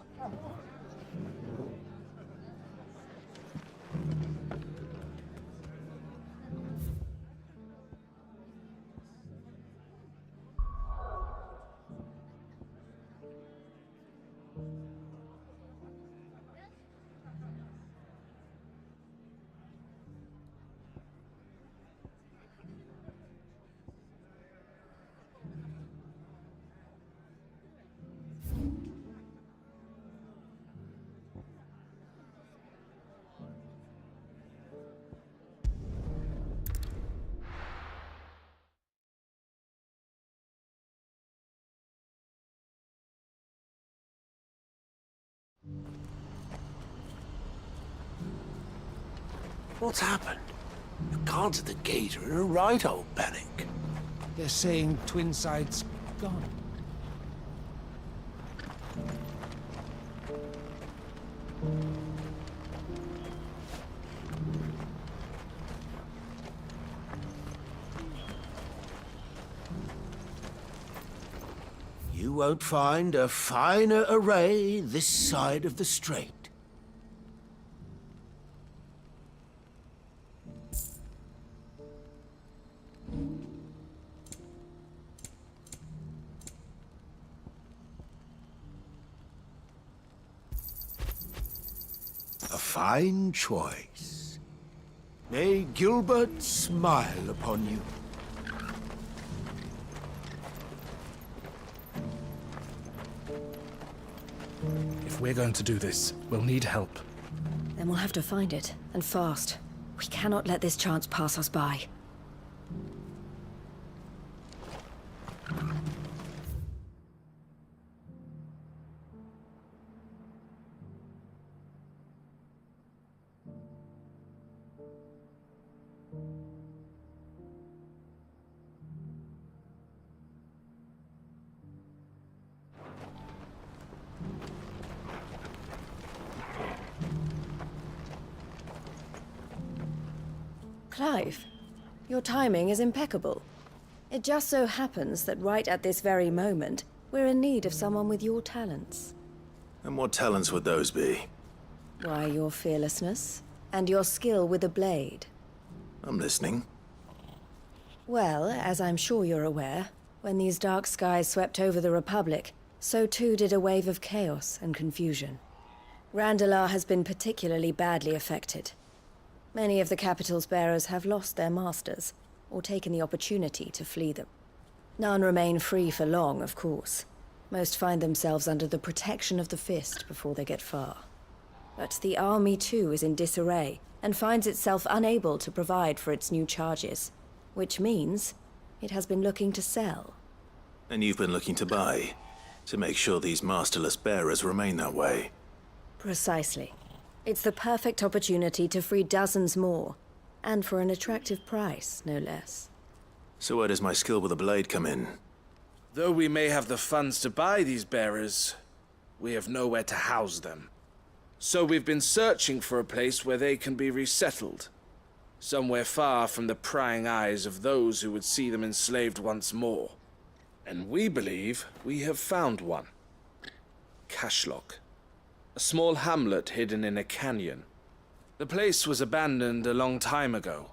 What's happened? You can't at the gate are in a right old panic. They're saying Twinside's gone. You won't find a finer array this side of the strait. A fine choice. May Gilbert smile upon you. If we're going to do this, we'll need help. Then we'll have to find it, and fast. We cannot let this chance pass us by. Clive, your timing is impeccable. It just so happens that right at this very moment, we're in need of someone with your talents. And what talents would those be? Why, your fearlessness, and your skill with a blade. I'm listening. Well, as I'm sure you're aware, when these dark skies swept over the Republic, so too did a wave of chaos and confusion. Randalar has been particularly badly affected. Many of the capital's bearers have lost their masters, or taken the opportunity to flee them. None remain free for long, of course. Most find themselves under the protection of the Fist before they get far. But the army too is in disarray, and finds itself unable to provide for its new charges. Which means it has been looking to sell. And you've been looking to buy, to make sure these masterless bearers remain that way. Precisely. It's the perfect opportunity to free dozens more, and for an attractive price, no less. So where does my skill with a blade come in? Though we may have the funds to buy these bearers, we have nowhere to house them. So we've been searching for a place where they can be resettled. Somewhere far from the prying eyes of those who would see them enslaved once more. And we believe we have found one. Cashlock. A small hamlet hidden in a canyon. The place was abandoned a long time ago,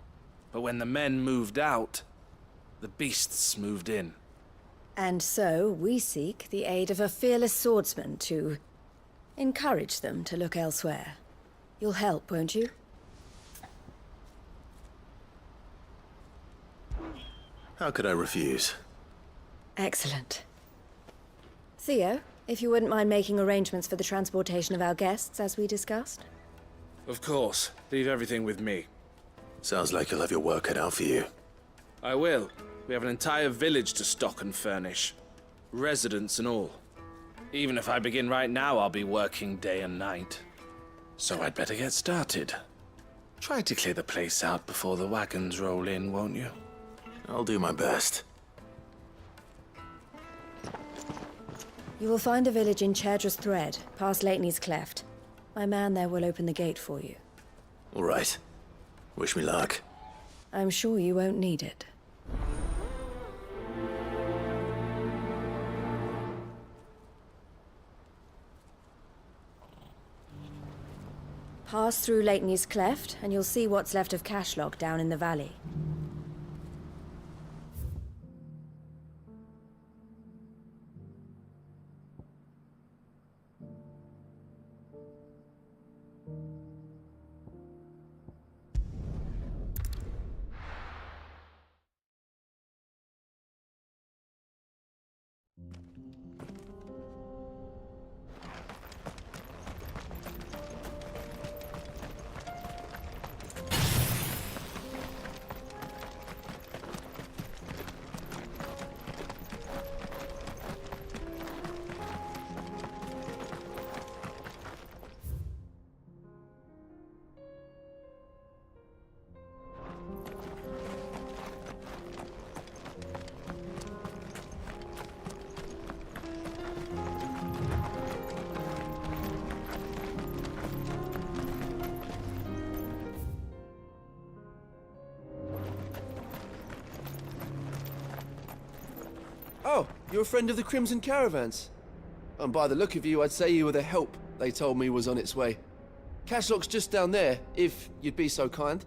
but when the men moved out, the beasts moved in. And so we seek the aid of a fearless swordsman to encourage them to look elsewhere. You'll help, won't you? How could I refuse? Excellent. Theo, if you wouldn't mind making arrangements for the transportation of our guests, as we discussed. Of course. Leave everything with me. Sounds like you'll have your work cut out for you. I will. We have an entire village to stock and furnish. Residents and all. Even if I begin right now, I'll be working day and night. So I'd better get started. Try to clear the place out before the wagons roll in, won't you? I'll do my best. You will find a village in Chairdra's Thread, past Lateney's Cleft. My man there will open the gate for you. All right. Wish me luck. I'm sure you won't need it. Pass through Lateney's Cleft, and you'll see what's left of Cashlock down in the valley. Oh, You're a friend of the Crimson Caravans. And by the look of you, I'd say you were the help they told me was on its way. Cashlock's just down there, if you'd be so kind.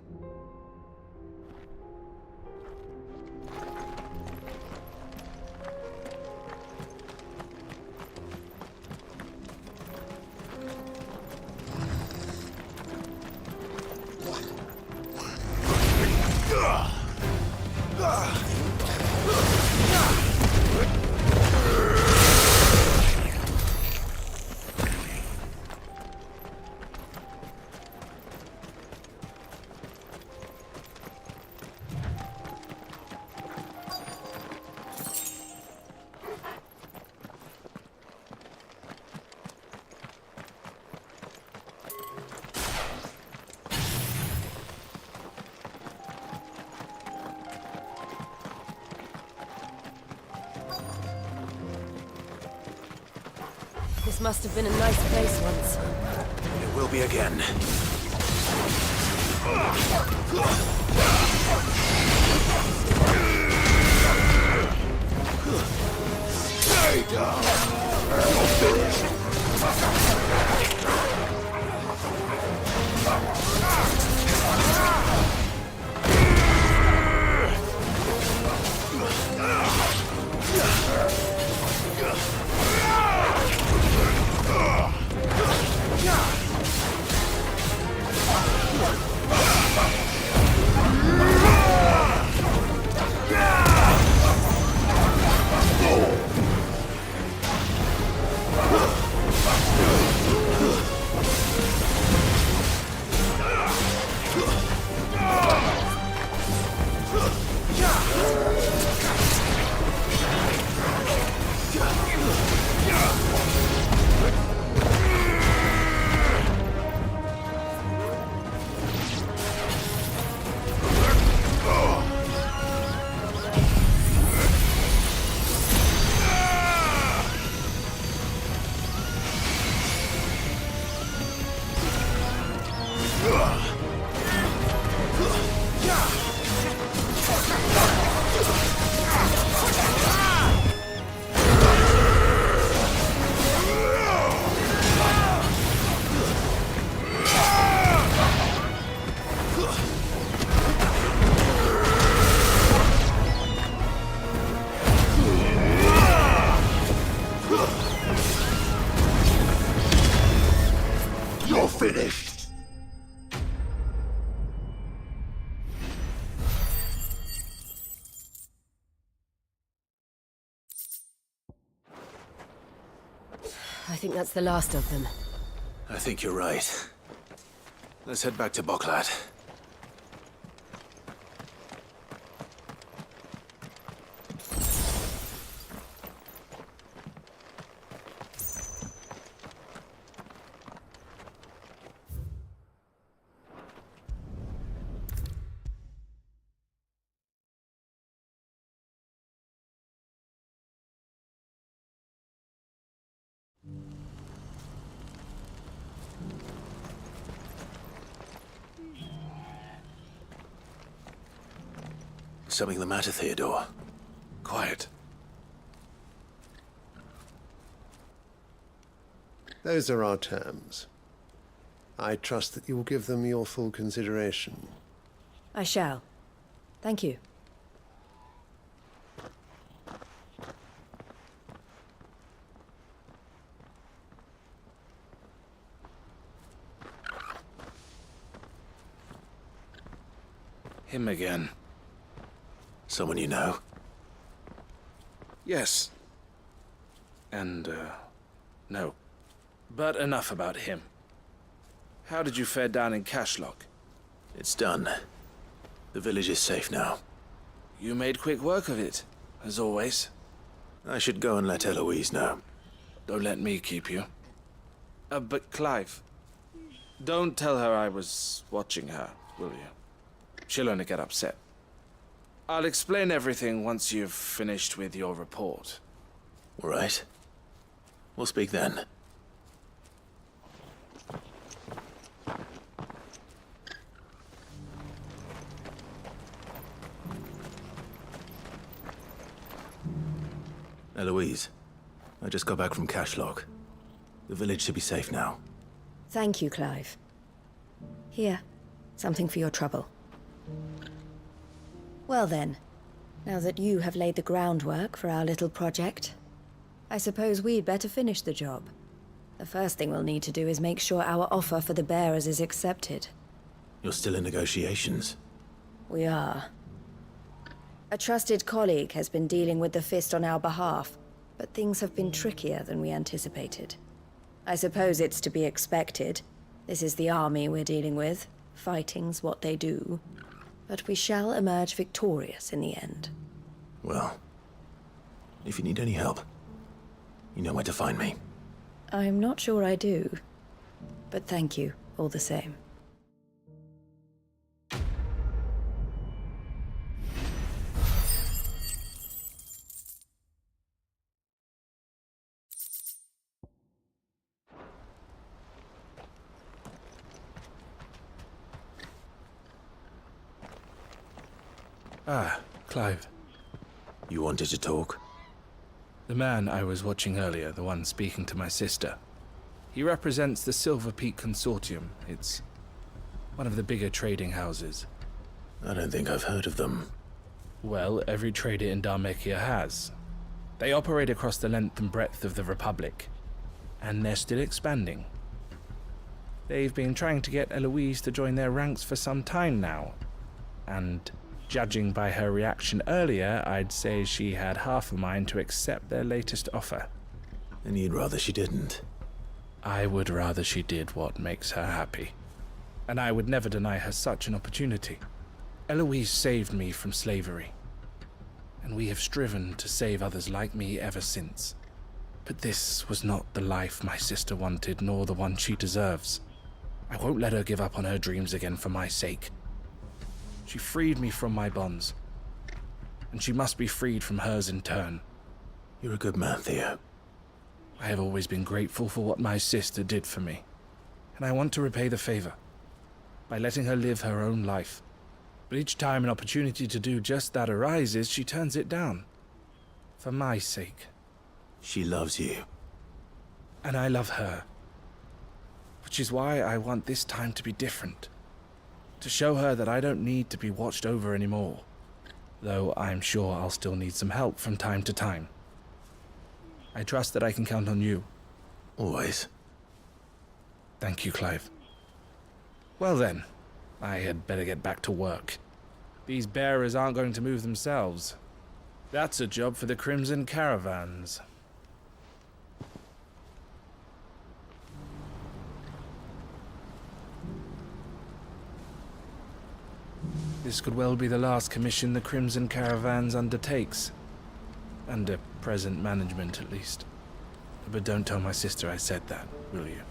This must have been a nice place once. It will be again. Stay down! You're finished! You're finished! I think that's the last of them. I think you're right. Let's head back to Boklat. Something the matter, Theodore? Quiet. Those are our terms. I trust that you will give them your full consideration. I shall. Thank you. Him again. Someone you know? Yes. And, no. But enough about him. How did you fare down in Cashlock? It's done. The village is safe now. You made quick work of it, as always. I should go and let Eloise know. Don't let me keep you. But Clive, don't tell her I was watching her, will you? She'll only get upset. I'll explain everything once you've finished with your report. All right. We'll speak then. Eloise, I just got back from Cashlock. The village should be safe now. Thank you, Clive. Here, something for your trouble. Well then, now that you have laid the groundwork for our little project, I suppose we'd better finish the job. The first thing we'll need to do is make sure our offer for the bearers is accepted. You're still in negotiations? We are. A trusted colleague has been dealing with the Fist on our behalf, but things have been trickier than we anticipated. I suppose it's to be expected. This is the army we're dealing with. Fighting's what they do. But we shall emerge victorious in the end. Well, if you need any help, you know where to find me. I'm not sure I do, but thank you all the same. Ah, Clive. You wanted to talk? The man I was watching earlier, the one speaking to my sister. He represents the Silver Peak Consortium. It's one of the bigger trading houses. I don't think I've heard of them. Well, every trader in Dharmekia has. They operate across the length and breadth of the Republic, and they're still expanding. They've been trying to get Eloise to join their ranks for some time now, and judging by her reaction earlier, I'd say she had half a mind to accept their latest offer. And you'd rather she didn't? I would rather she did what makes her happy. And I would never deny her such an opportunity. Eloise saved me from slavery, and we have striven to save others like me ever since. But this was not the life my sister wanted, nor the one she deserves. I won't let her give up on her dreams again for my sake. She freed me from my bonds, and she must be freed from hers in turn. You're a good man, Theo. I have always been grateful for what my sister did for me, and I want to repay the favor by letting her live her own life. But each time an opportunity to do just that arises, she turns it down. For my sake. She loves you. And I love her. Which is why I want this time to be different. To show her that I don't need to be watched over anymore. Though I'm sure I'll still need some help from time to time. I trust that I can count on you. Always. Thank you, Clive. Well then, I had better get back to work. These bearers aren't going to move themselves. That's a job for the Crimson Caravans. This could well be the last commission the Crimson Caravans undertakes. Under present management, at least. But don't tell my sister I said that, will you?